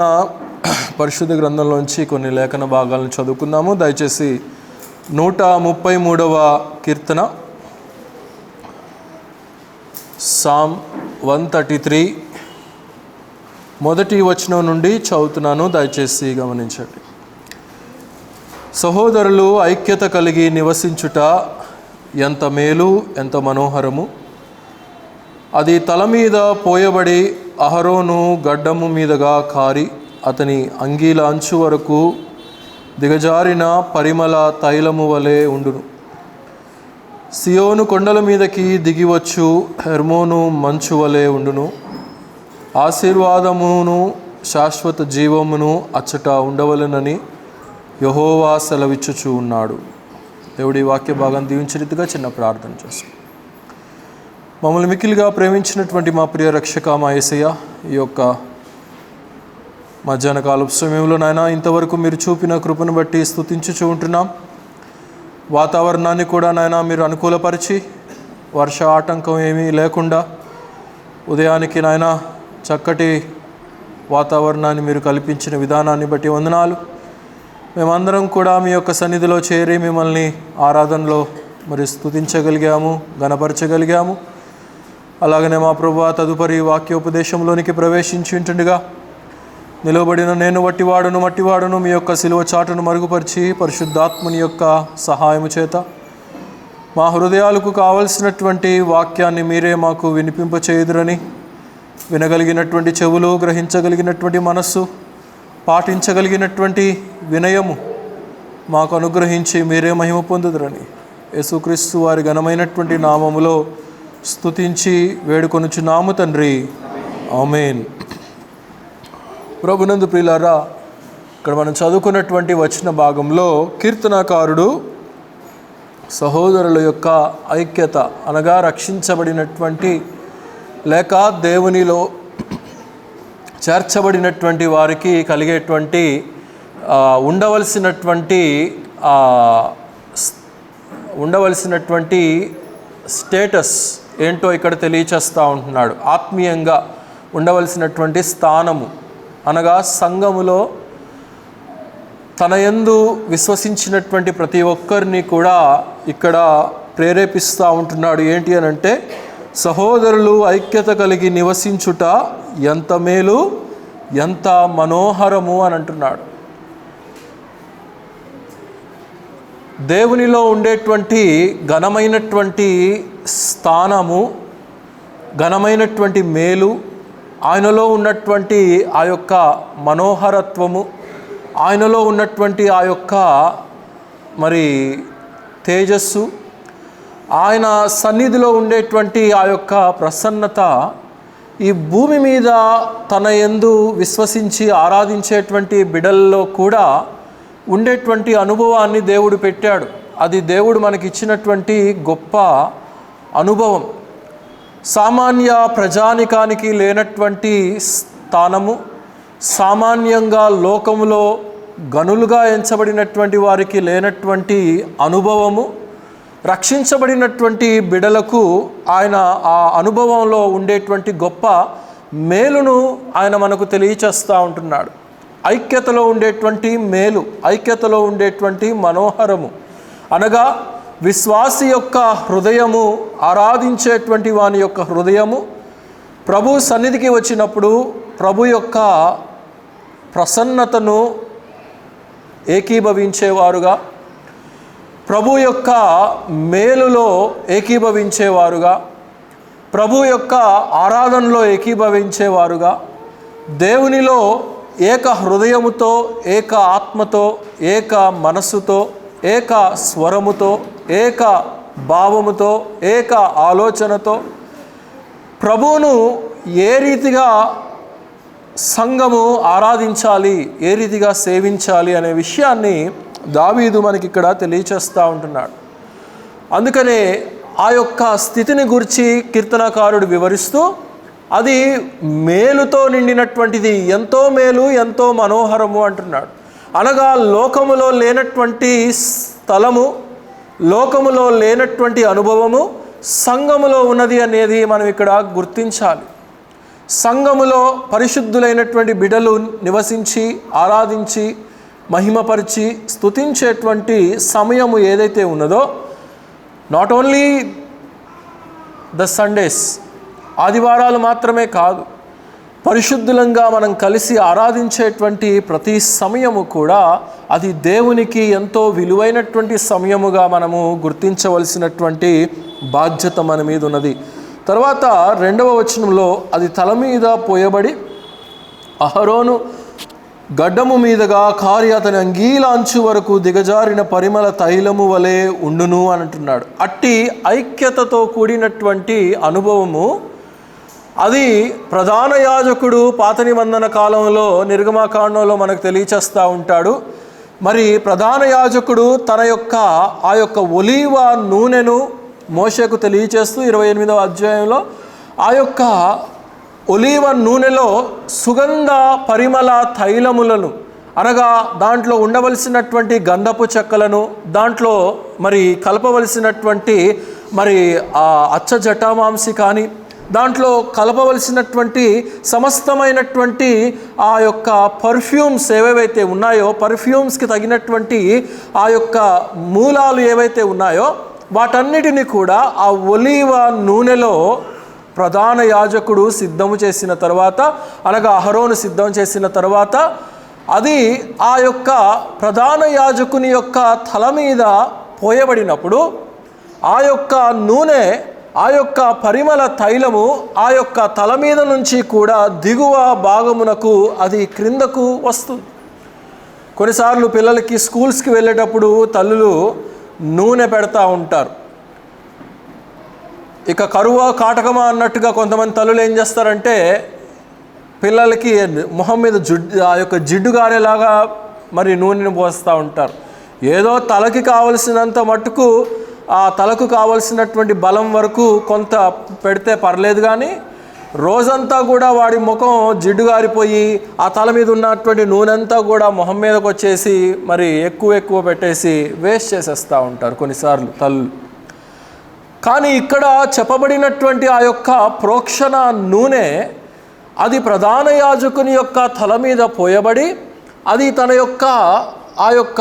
పరిశుద్ధ గ్రంథంలోంచి కొన్ని లేఖన భాగాలను చదువుకుందాము. దయచేసి 133వ కీర్తన, సామ్ 133 మొదటి వచనం నుండి చదువుతున్నాను. దయచేసి గమనించండి. సహోదరులు ఐక్యత కలిగి నివసించుట ఎంత మేలు, ఎంత మనోహరము. అది తల మీద పోయబడి అహరోను గడ్డము మీదగా కారి అతని అంగీల అంచు వరకు దిగజారిన పరిమళ తైలము వలె ఉండును. సియోను కొండల మీదకి దిగివచ్చు హెర్మోను మంచు వలె ఉండును. ఆశీర్వాదమును శాశ్వత జీవమును అచ్చట ఉండవలెనని యెహోవా సెలవిచ్చుచూ ఉన్నాడు. దేవుడి వాక్య భాగం దీవించే రీతిగా చిన్న ప్రార్థన చేస్తాం. మమ్మల్ని మిక్కిలిగా ప్రేమించినటువంటి మా ప్రియ రక్షక మా యేసయ్య, ఈ యొక్క మధ్యాహ్న కాలపు సమయంలో నాయన ఇంతవరకు మీరు చూపిన కృపను బట్టి స్తుతించుచూ ఉంటున్నాం. వాతావరణాన్ని కూడా నాయన మీరు అనుకూలపరిచి వర్ష ఆటంకం ఏమీ లేకుండా ఉదయానికి నాయన చక్కటి వాతావరణాన్ని మీరు కల్పించిన విధానాన్ని బట్టి వందనాలు. మేమందరం కూడా మీ యొక్క సన్నిధిలో చేరి మిమ్మల్ని ఆరాధనలో మరి స్తుతించగలిగాము, గణపరచగలిగాము. అలాగనే మా ప్రభువా తదుపరి వాక్యోపదేశంలోనికి ప్రవేశించి ఉంటుండగా నిలవబడిన నేను మట్టివాడును మీ యొక్క శిలువ చాటును మరుగుపరిచి పరిశుద్ధాత్మని యొక్క సహాయము చేత మా హృదయాలకు కావలసినటువంటి వాక్యాన్ని మీరే మాకు వినిపింపచేయుదురని, వినగలిగినటువంటి చెవులు, గ్రహించగలిగినటువంటి మనస్సు, పాటించగలిగినటువంటి వినయము మాకు అనుగ్రహించి మీరే మహిమ పొందుదురని యేసుక్రీస్తు వారి ఘనమైనటువంటి నామములో స్తుతించి వేడుకొనుచున్నాము తండ్రి, ఆమేన్. ప్రభునందు ప్రియులారా, ఇక్కడ మనం చదువుకున్నటువంటి వచన భాగంలో కీర్తనాకారుడు సహోదరుల యొక్క ఐక్యత అనగా రక్షించబడినటువంటి లేక దేవునిలో చేర్చబడినటువంటి వారికి కలిగేటువంటి ఉండవలసినటువంటి స్టేటస్ ఏంటో ఇక్కడ తెలియచేస్తూ ఉంటున్నాడు. ఆత్మీయంగా ఉండవలసినటువంటి స్థానము అనగా సంఘములో తన యందు విశ్వసించినటువంటి ప్రతి ఒక్కరిని కూడా ఇక్కడ ప్రేరేపిస్తూ ఉంటున్నాడు. ఏంటి అని అంటే, సహోదరులు ఐక్యత కలిగి నివసించుట ఎంత మేలు, ఎంత మనోహరము అని అంటున్నాడు. దేవునిలో ఉండేటువంటి ఘనమైనటువంటి స్థానము, ఘనమైనటువంటి మేలు, ఆయనలో ఉన్నటువంటి ఆ యొక్క మనోహరత్వము, ఆయనలో ఉన్నటువంటి ఆ యొక్క మరి తేజస్సు, ఆయన సన్నిధిలో ఉండేటువంటి ఆ యొక్క ప్రసన్నత ఈ భూమి మీద తన యందు విశ్వసించి ఆరాధించేటువంటి బిడల్లో కూడా ఉండేటువంటి అనుభవాన్ని దేవుడు పెట్టాడు. అది దేవుడు మనకిచ్చినటువంటి గొప్ప అనుభవం. సామాన్య ప్రజానికానికి లేనటువంటి స్థానము, సామాన్యంగా లోకములో గనులుగా ఎంచబడినటువంటి వారికి లేనటువంటి అనుభవము, రక్షించబడినటువంటి బిడలకు ఆయన ఆ అనుభవంలో ఉండేటువంటి గొప్ప మేలును ఆయన మనకు తెలియచేస్తూ ఉంటున్నాడు. ఐక్యతలో ఉండేటువంటి మేలు, ఐక్యతలో ఉండేటువంటి మనోహరము అనగా విశ్వాసి యొక్క హృదయము, ఆరాధించేటువంటి వాని యొక్క హృదయము ప్రభు సన్నిధికి వచ్చినప్పుడు ప్రభు యొక్క ప్రసన్నతను ఏకీభవించేవారుగా, ప్రభు యొక్క మేలులో ఏకీభవించేవారుగా, ప్రభు యొక్క ఆరాధనలో ఏకీభవించేవారుగా, దేవునిలో ఏక హృదయముతో, ఏక ఆత్మతో, ఏక మనస్సుతో, ఏక స్వరముతో, ఏక భావముతో, ఏక ఆలోచనతో ప్రభువును ఏ రీతిగా సంఘము ఆరాధించాలి, ఏ రీతిగా సేవించాలి అనే విషయాన్ని దావీదు మనకి ఇక్కడ తెలియచేస్తూ ఉంటున్నాడు. అందుకనే ఆ యొక్క స్థితిని గురించి కీర్తనకారుడు వివరిస్తూ అది మేలుతో నిండినటువంటిది, ఎంతో మేలు, ఎంతో మనోహరము అంటున్నాడు. అనగా లోకములో లేనటువంటి స్థలము, లోకములో లేనటువంటి అనుభవము సంఘములో ఉన్నది అనేది మనం ఇక్కడ గుర్తించాలి. సంఘములో పరిశుద్ధులైనటువంటి బిడ్డలు నివసించి ఆరాధించి మహిమపరిచి స్తుతించేటువంటి సమయము ఏదైతే ఉన్నదో, నాట్ ఓన్లీ ద సండేస్, ఆదివారాలు మాత్రమే కాదు, పరిశుద్ధులంగా మనం కలిసి ఆరాధించేటువంటి ప్రతి సమయము కూడా అది దేవునికి ఎంతో విలువైనటువంటి సమయముగా మనము గుర్తించవలసినటువంటి బాధ్యత మన మీద ఉన్నది. తర్వాత 2వ వచనంలో అది తల మీద పోయబడి అహరోను గడ్డము మీదుగా కారి అతని అంగీల అంచు వరకు దిగజారిన పరిమళ తైలము వలె ఉండును అని అంటున్నాడు. అట్టి ఐక్యతతో కూడినటువంటి అనుభవము అది ప్రధాన యాజకుడు పాత నిబంధన కాలంలో నిర్గమకాండంలో మనకు తెలియచేస్తూ ఉంటాడు. మరి ప్రధాన యాజకుడు తన యొక్క ఆ యొక్క ఒలీవ నూనెను మోషేకు తెలియచేస్తూ 28వ అధ్యాయంలో ఆ యొక్క ఒలీవ నూనెలో సుగంధ పరిమళ తైలములను, అనగా దాంట్లో ఉండవలసినటువంటి గంధపు చెక్కలను, దాంట్లో మరి కలపవలసినటువంటి మరి ఆ అచ్చ జటామాంసి కానీ, దాంట్లో కలపవలసినటువంటి సమస్తమైనటువంటి ఆ యొక్క పర్ఫ్యూమ్స్ ఏవేవైతే ఉన్నాయో, పర్ఫ్యూమ్స్కి తగినటువంటి ఆ యొక్క మూలాలు ఏవైతే ఉన్నాయో వాటన్నిటిని కూడా ఆ ఒలీవ నూనెలో ప్రధాన యాజకుడు సిద్ధము చేసిన తర్వాత, అనగా అహరోను సిద్ధం చేసిన తర్వాత అది ఆ యొక్క ప్రధాన యాజకుని యొక్క తల మీద పోయబడినప్పుడు ఆ యొక్క నూనె, ఆ యొక్క పరిమళ తైలము ఆ యొక్క తల మీద నుంచి కూడా దిగువ భాగమునకు అది క్రిందకు వస్తుంది. కొన్నిసార్లు పిల్లలకి స్కూల్స్కి వెళ్ళేటప్పుడు తల్లులు నూనె పెడతా ఉంటారు. ఇక కరువా కాటకమా అన్నట్టుగా కొంతమంది తల్లులు ఏం చేస్తారంటే పిల్లలకి మొహం మీద ఆ యొక్క జిడ్డు గారేలాగా మరి నూనెను పోస్తూ ఉంటారు. ఏదో తలకి కావలసినంత మట్టుకు ఆ తలకు కావలసినటువంటి బలం వరకు కొంత పెడితే పర్లేదు, కానీ రోజంతా కూడా వాడి ముఖం జిడ్డు గారిపోయి ఆ తల మీద ఉన్నటువంటి నూనె అంతా కూడా మొహం మీదకి వచ్చేసి మరి ఎక్కువ పెట్టేసి వేస్ట్ చేసేస్తూ ఉంటారు కొన్నిసార్లు తల్లులు. కానీ ఇక్కడ చెప్పబడినటువంటి ఆ యొక్క ప్రోక్షణ నూనె అది ప్రధాన యాజకుని యొక్క తల మీద పోయబడి అది తన యొక్క ఆ యొక్క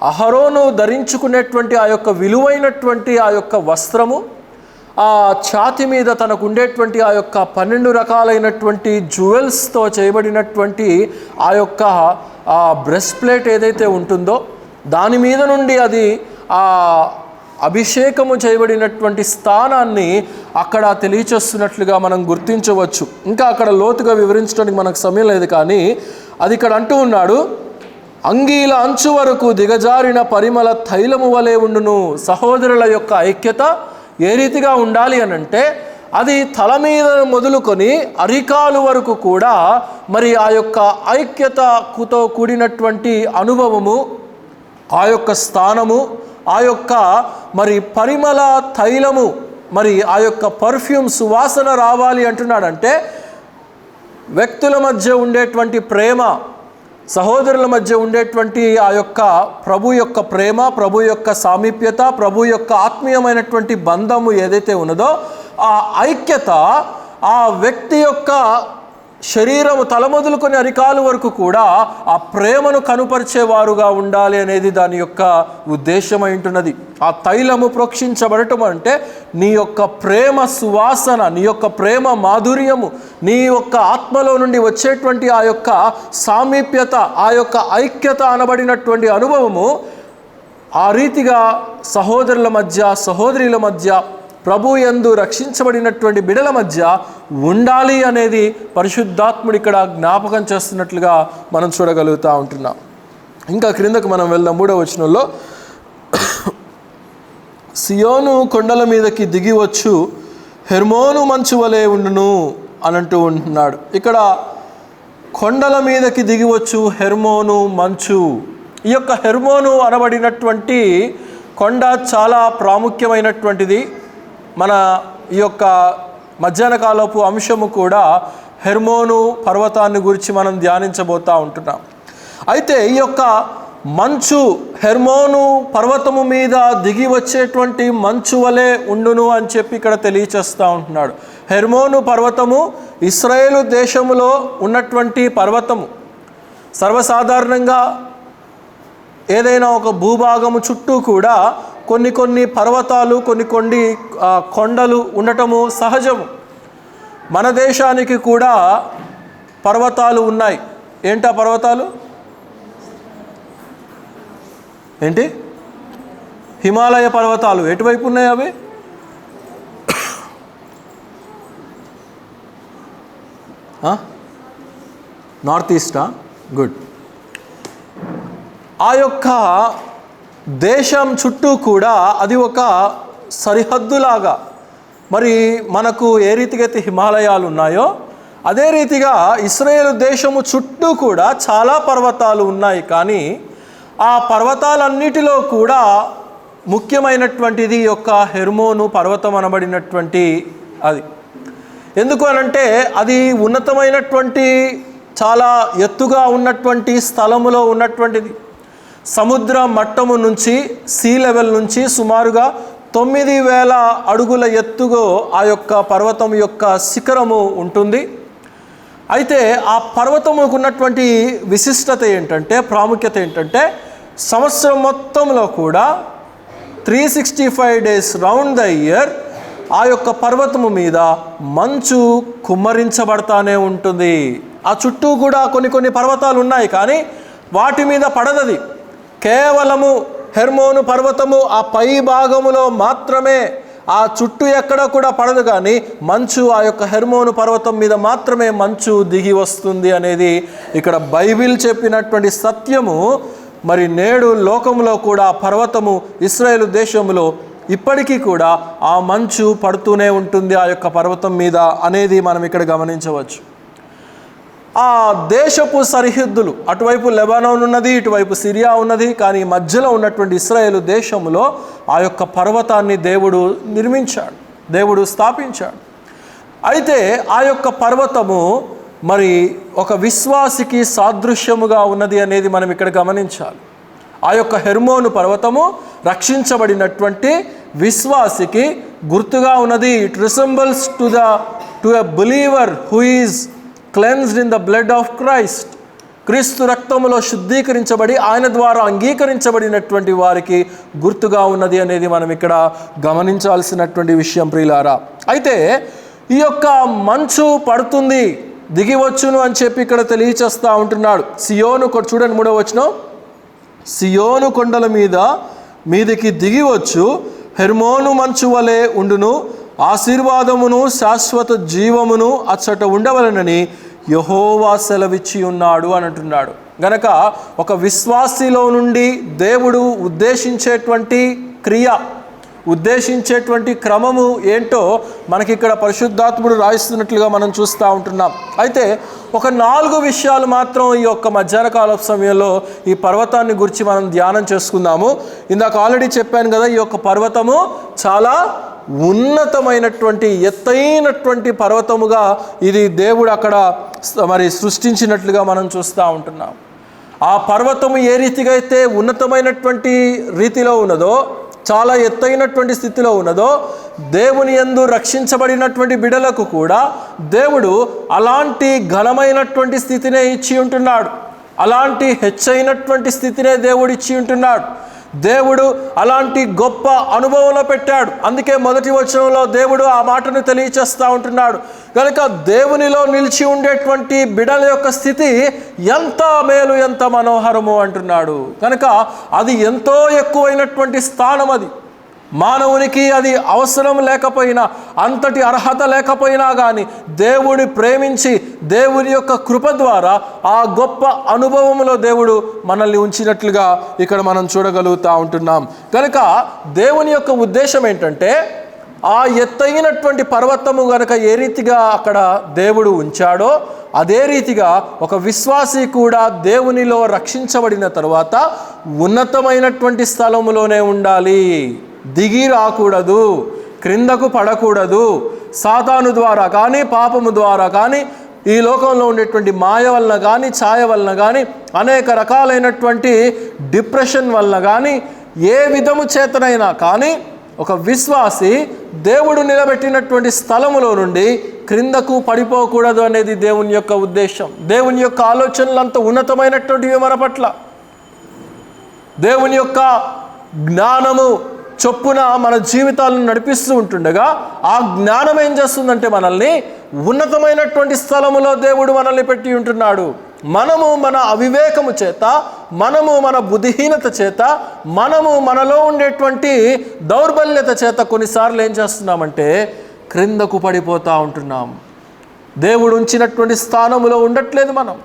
అహరోను ధరించుకునేటువంటి ఆ యొక్క విలువైనటువంటి ఆ యొక్క వస్త్రము, ఆ ఛాతి మీద తనకు ఉండేటువంటి ఆ యొక్క 12 రకాలైనటువంటి జ్యువెల్స్తో చేయబడినటువంటి ఆ యొక్క ఆ బ్రెస్ట్ ప్లేట్ ఏదైతే ఉంటుందో దాని మీద నుండి అది ఆ అభిషేకము చేయబడినటువంటి స్థానాన్ని అక్కడ తెలియచేస్తున్నట్లుగా మనం గుర్తించవచ్చు. ఇంకా అక్కడ లోతుగా వివరించడానికి మనకు సమయం లేదు, కానీ అది ఇక్కడ అంటూ ఉన్నాడు, అంగీల అంచు వరకు దిగజారిన పరిమళ తైలము వలె ఉండును. సహోదరుల యొక్క ఐక్యత ఏ రీతిగా ఉండాలి అనంటే అది తల మీద మొదలుకొని అరికాలు వరకు కూడా మరి ఆ యొక్క ఐక్యతతో కూడినటువంటి అనుభవము, ఆ యొక్క స్థానము, ఆ యొక్క మరి పరిమళ తైలము, మరి ఆ యొక్క పర్ఫ్యూమ్ సువాసన రావాలి అంటున్నాడంటే వ్యక్తుల మధ్య ఉండేటువంటి ప్రేమ, సహోదరుల మధ్య ఉండేటువంటి ఆ యొక్క ప్రభు యొక్క ప్రేమ, ప్రభు యొక్క సామీప్యత, ప్రభు యొక్క ఆత్మీయమైనటువంటి బంధము ఏదైతే ఉన్నదో ఆ ఐక్యత ఆ వ్యక్తి యొక్క శరీరము తల మొదలుకొని అరికాలు వరకు కూడా ఆ ప్రేమను కనుపరిచేవారుగా ఉండాలి అనేది దాని యొక్క ఉద్దేశమై ఉంటున్నది. ఆ తైలము ప్రోక్షించబడటం అంటే నీ యొక్క ప్రేమ సువాసన, నీ యొక్క ప్రేమ మాధుర్యము, నీ యొక్క ఆత్మలో నుండి వచ్చేటువంటి ఆ యొక్క సామీప్యత, ఆ యొక్క ఐక్యత అనబడినటువంటి అనుభవము ఆ రీతిగా సహోదరుల మధ్య, సహోదరుల మధ్య, ప్రభు యందు రక్షించబడినటువంటి బిడల మధ్య ఉండాలి అనేది పరిశుద్ధాత్ముడు ఇక్కడ జ్ఞాపకం చేస్తున్నట్లుగా మనం చూడగలుగుతూ ఉంటున్నాం. ఇంకా క్రిందకు మనం వెళ్దాం. 3వ వచనంలో సియోను కొండల మీదకి దిగివచ్చు హెర్మోను మంచు వలె ఉండును అని అంటూ ఉంటున్నాడు. ఇక్కడ కొండల మీదకి దిగివచ్చు హెర్మోను మంచు. ఈ యొక్క హెర్మోను అనబడినటువంటి కొండ చాలా ప్రాముఖ్యమైనటువంటిది. మన ఈ యొక్క మధ్యాహ్న కాలపు అంశము కూడా హెర్మోను పర్వతాన్ని గురించి మనం ధ్యానించబోతూ ఉంటున్నాం. అయితే ఈ యొక్క మంచు హెర్మోను పర్వతము మీద దిగి వచ్చేటువంటి మంచు వలె ఉండును అని చెప్పి ఇక్కడ తెలియచేస్తూ ఉంటున్నాడు. హెర్మోను పర్వతము ఇశ్రాయేలు దేశములో ఉన్నటువంటి పర్వతము. సర్వసాధారణంగా ఏదైనా ఒక భూభాగము చుట్టూ కూడా కొన్ని పర్వతాలు కొన్ని కొండలు ఉండటము సహజము. మన దేశానికి కూడా పర్వతాలు ఉన్నాయి. ఏంటా పర్వతాలు? ఏంటి? హిమాలయ పర్వతాలు. ఎటువైపు ఉన్నాయి అవి? నార్త్ ఈస్టా? గుడ్. ఆ యొక్క దేశం చుట్టూ కూడా అది ఒక సరిహద్దులాగా, మరి మనకు ఏ రీతిగా అయితే హిమాలయాలు ఉన్నాయో అదే రీతిగా ఇశ్రాయేలు దేశము చుట్టూ కూడా చాలా పర్వతాలు ఉన్నాయి. కానీ ఆ పర్వతాలన్నిటిలో కూడా ముఖ్యమైనటువంటిది యొక్క హెర్మోను పర్వతం అనబడినటువంటి అది. ఎందుకు అనంటే అది ఉన్నతమైనటువంటి చాలా ఎత్తుగా ఉన్నటువంటి స్థలములో ఉన్నటువంటిది. సముద్ర మట్టము నుంచి సీ లెవెల్ నుంచి సుమారుగా 9,000 అడుగుల ఎత్తుగా ఆ యొక్క పర్వతం యొక్క శిఖరము ఉంటుంది. అయితే ఆ పర్వతముకు ఉన్నటువంటి విశిష్టత ఏంటంటే, ప్రాముఖ్యత ఏంటంటే, సంవత్సరం మొత్తంలో కూడా 365 days రౌండ్ ద ఇయర్ ఆ యొక్క పర్వతము మీద మంచు కుమ్మరించబడతానే ఉంటుంది. ఆ చుట్టూ కూడా కొన్ని పర్వతాలు ఉన్నాయి, కానీ వాటి మీద పడదది. కేవలము హెర్మోను పర్వతము ఆ పై భాగములో మాత్రమే, ఆ చుట్టూ ఎక్కడ కూడా పడదు. కానీ మంచు ఆ యొక్క హెర్మోను పర్వతం మీద మాత్రమే మంచు దిగి వస్తుంది అనేది ఇక్కడ బైబిల్ చెప్పినటువంటి సత్యము. మరి నేడు లోకంలో కూడా పర్వతము ఇశ్రాయేలు దేశంలో ఇప్పటికీ కూడా ఆ మంచు పడుతూనే ఉంటుంది ఆ యొక్క పర్వతం మీద అనేది మనం ఇక్కడ గమనించవచ్చు. ఆ దేశపు సరిహద్దులు, అటువైపు లెబానోన్ ఉన్నది, ఇటువైపు సిరియా ఉన్నది. కానీ మధ్యలో ఉన్నటువంటి ఇశ్రాయేలు దేశంలో ఆ యొక్క పర్వతాన్ని దేవుడు నిర్మించాడు, దేవుడు స్థాపించాడు. అయితే ఆ యొక్క పర్వతము మరి ఒక విశ్వాసికి సాదృశ్యముగా ఉన్నది అనేది మనం ఇక్కడ గమనించాలి. ఆ యొక్క హెర్మోను పర్వతము రక్షించబడినటువంటి విశ్వాసికి గుర్తుగా ఉన్నది. It రిసెంబల్స్ to a believer who is cleansed in the blood of Christ. క్రీస్తు రక్తములో శుద్ధీకరించబడి ఆయన ద్వారా అంగీకరించబడినటువంటి వారికి గుర్తుగా ఉన్నది అనేది మనం ఇక్కడ గమనించాల్సినటువంటి విషయం ప్రియులారా. అయితే ఈ యొక్క మంచు పడుతుంది, దిగివచ్చును అని చెప్పి ఇక్కడ తెలియచేస్తూ ఉంటున్నాడు. సియోను, చూడండి 3వ వచనం, సియోను కొండల మీదకి దిగివచ్చు, హెర్మోను మంచు వలె ఉండును, ఆశీర్వాదమును శాశ్వత జీవమును అచ్చట ఉండవలనని యెహోవా సెలవిచ్చి ఉన్నాడు అని అంటున్నాడు. గనక ఒక విశ్వాసిలో నుండి దేవుడు ఉద్దేశించేటువంటి క్రియ, ఉద్దేశించేటువంటి క్రమము ఏంటో మనకి ఇక్కడ పరిశుద్ధాత్ముడు రాయిస్తున్నట్లుగా మనం చూస్తూ ఉంటున్నాం. అయితే ఒక 4 విషయాలు మాత్రం ఈ యొక్క మధ్యాహ్న కాల సమయంలో ఈ పర్వతాన్ని గురించి మనం ధ్యానం చేసుకుందాము. ఇందాక ఆల్రెడీ చెప్పాను కదా, ఈ యొక్క పర్వతము చాలా ఉన్నతమైనటువంటి ఎత్తైనటువంటి పర్వతముగా ఇది దేవుడు అక్కడ మరి సృష్టించినట్లుగా మనం చూస్తూ ఉంటున్నాం. ఆ పర్వతము ఏ రీతిగా అయితే ఉన్నతమైనటువంటి రీతిలో ఉన్నదో, చాలా ఎత్తైనటువంటి స్థితిలో ఉన్నదో, దేవుని యందు రక్షించబడినటువంటి బిడలకు కూడా దేవుడు అలాంటి ఘనమైనటువంటి స్థితినే ఇచ్చి ఉంటున్నాడు. అలాంటి హెచ్చైనటువంటి స్థితినే దేవుడు ఇచ్చి ఉంటున్నాడు. దేవుడు అలాంటి గొప్ప అనుభవంలో పెట్టాడు. అందుకే మొదటి వచనంలో దేవుడు ఆ మాటను తెలియచేస్తూ ఉంటున్నాడు. కనుక దేవునిలో నిలిచి ఉండేటువంటి బిడల యొక్క స్థితి ఎంత మేలు, ఎంత మనోహరము అంటున్నాడు. కనుక అది ఎంతో ఎక్కువైనటువంటి స్థానం. అది మానవునికి అది అవసరం లేకపోయినా, అంతటి అర్హత లేకపోయినా కానీ దేవుని ప్రేమించి దేవుని యొక్క కృప ద్వారా ఆ గొప్ప అనుభవంలో దేవుడు మనల్ని ఉంచినట్లుగా ఇక్కడ మనం చూడగలుగుతూ ఉంటున్నాం. కనుక దేవుని యొక్క ఉద్దేశం ఏంటంటే, ఆ ఎత్తైనటువంటి పర్వతము గనక ఏ రీతిగా అక్కడ దేవుడు ఉంచాడో అదే రీతిగా ఒక విశ్వాసి కూడా దేవునిలో రక్షించబడిన తరువాత ఉన్నతమైనటువంటి స్థలములోనే ఉండాలి. దిగి రాకూడదు, క్రిందకు పడకూడదు. సాతాను ద్వారా కానీ, పాపము ద్వారా కానీ, ఈ లోకంలో ఉండేటువంటి మాయ వలన కానీ, ఛాయ వలన కానీ, అనేక రకాలైనటువంటి డిప్రెషన్ వలన కానీ, ఏ విధము చేతనైనా కానీ ఒక విశ్వాసి దేవుడు నిలబెట్టినటువంటి స్థలములో నుండి క్రిందకు పడిపోకూడదు అనేది దేవుని యొక్క ఉద్దేశం. దేవుని యొక్క ఆలోచనలు అంత ఉన్నతమైనటువంటివి మన పట్ల. దేవుని యొక్క జ్ఞానము చొప్పున మన జీవితాలను నడిపిస్తూ ఉంటుండగా ఆ జ్ఞానం ఏం చేస్తుందంటే మనల్ని ఉన్నతమైనటువంటి స్థలములో దేవుడు మనల్ని పెట్టి ఉంటున్నాడు. మనము మన అవివేకము చేత, మనము మన బుద్ధిహీనత చేత, మనము మనలో ఉండేటువంటి దౌర్బల్యత చేత కొన్నిసార్లు ఏం చేస్తున్నామంటే క్రిందకు పడిపోతూ ఉంటున్నాం. దేవుడు ఉంచినటువంటి స్థానములో ఉండట్లేదు మనం.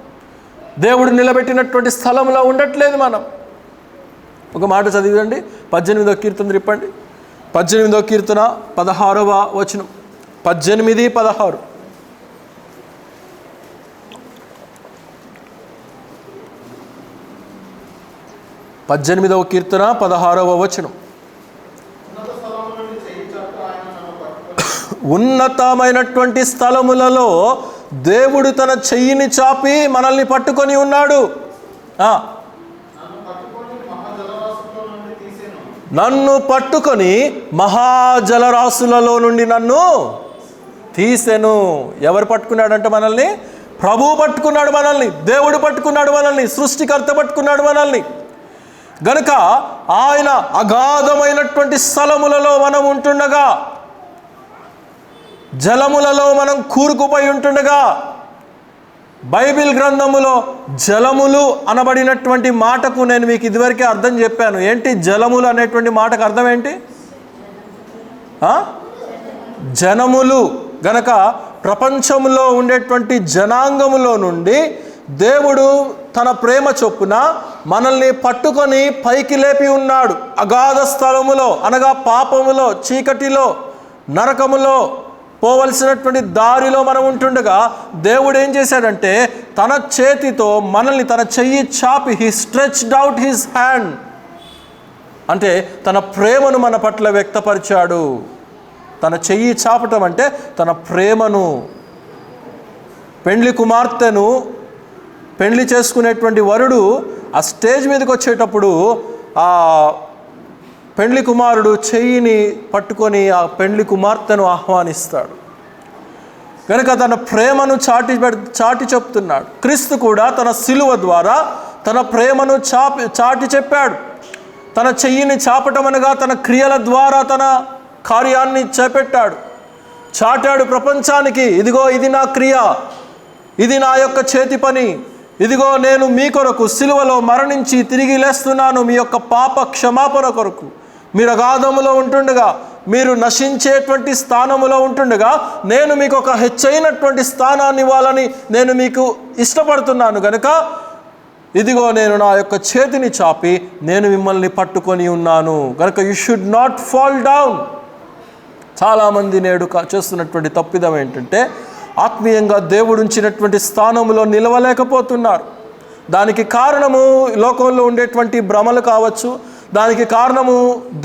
దేవుడు నిలబెట్టినటువంటి స్థలంలో ఉండట్లేదు మనం. ఒక మాట చదివండి, 18వ కీర్తన తిప్పండి. 18వ కీర్తన 16వ వచనం. 18:16. 18వ కీర్తన 16వ వచనం. ఉన్నతమైనటువంటి స్థలములలో దేవుడు తన చెయ్యిని చాపి మనల్ని పట్టుకొని ఉన్నాడు. నన్ను పట్టుకొని మహాజలరాశులలో నుండి నన్ను తీసెను. ఎవరు పట్టుకున్నాడంటే మనల్ని? ప్రభువు పట్టుకున్నాడు మనల్ని. దేవుడు పట్టుకున్నాడు మనల్ని. సృష్టికర్త పట్టుకున్నాడు మనల్ని. గనుక ఆయన అగాధమైనటువంటి స్థలములలో మనం ఉంటుండగా, జలములలో మనం కూరుకుపోయి ఉంటుండగా, బైబిల్ గ్రంథములో జలములు అనబడినటువంటి మాటకు నేను మీకు ఇదివరకే అర్థం చెప్పాను. ఏంటి జలములు అనేటువంటి మాటకు అర్థం ఏంటి? జనములు. గనక ప్రపంచంలో ఉండేటువంటి జనాంగములో నుండి దేవుడు తన ప్రేమ చొప్పున మనల్ని పట్టుకొని పైకి లేపి ఉన్నాడు. అగాధ స్థలములో అనగా పాపములో, చీకటిలో, నరకములో పోవలసినటువంటి దారిలో మనం ఉంటుండగా దేవుడు ఏం చేశాడంటే తన చేతితో మనల్ని, తన చెయ్యి చాపి, he stretched out his hand, అంటే తన ప్రేమను మన పట్ల వ్యక్తపరిచాడు. తన చెయ్యి చాపటం అంటే తన ప్రేమను. పెండ్లి కుమార్తెను పెండ్లి చేసుకునేటువంటి వరుడు ఆ స్టేజ్ మీదకి వచ్చేటప్పుడు ఆ పెండ్లి కుమారుడు చెయ్యిని పట్టుకొని ఆ పెండ్లి కుమార్తెను ఆహ్వానిస్తాడు. కనుక తన ప్రేమను చాటి చెప్తున్నాడు. క్రీస్తు కూడా తన సిలువ ద్వారా తన ప్రేమను చాటి చెప్పాడు. తన చెయ్యిని చాపటం అనగా తన క్రియల ద్వారా తన కార్యాన్ని చేపెట్టాడు, చాటాడు ప్రపంచానికి. ఇదిగో ఇది నా క్రియ, ఇది నా యొక్క చేతి పని, ఇదిగో నేను మీ కొరకు సిలువలో మరణించి తిరిగి లేస్తున్నాను మీ యొక్క పాప క్షమాపణ కొరకు. మీరు అగాధములో ఉంటుండగా, మీరు నశించేటువంటి స్థానములో ఉంటుండగా నేను మీకు ఒక హెచ్చైనటువంటి స్థానాన్ని ఇవ్వాలని నేను మీకు ఇష్టపడుతున్నాను. కనుక ఇదిగో నేను నా యొక్క చేతిని చాపి నేను మిమ్మల్ని పట్టుకొని ఉన్నాను. కనుక you should not fall down. చాలామంది నేడు చేస్తున్నటువంటి తప్పిదం ఏంటంటే ఆత్మీయంగా దేవుడు ఉంచినటువంటి స్థానంలో నిలవలేకపోతున్నారు. దానికి కారణము లోకంలో ఉండేటువంటి భ్రమలు కావచ్చు, దానికి కారణము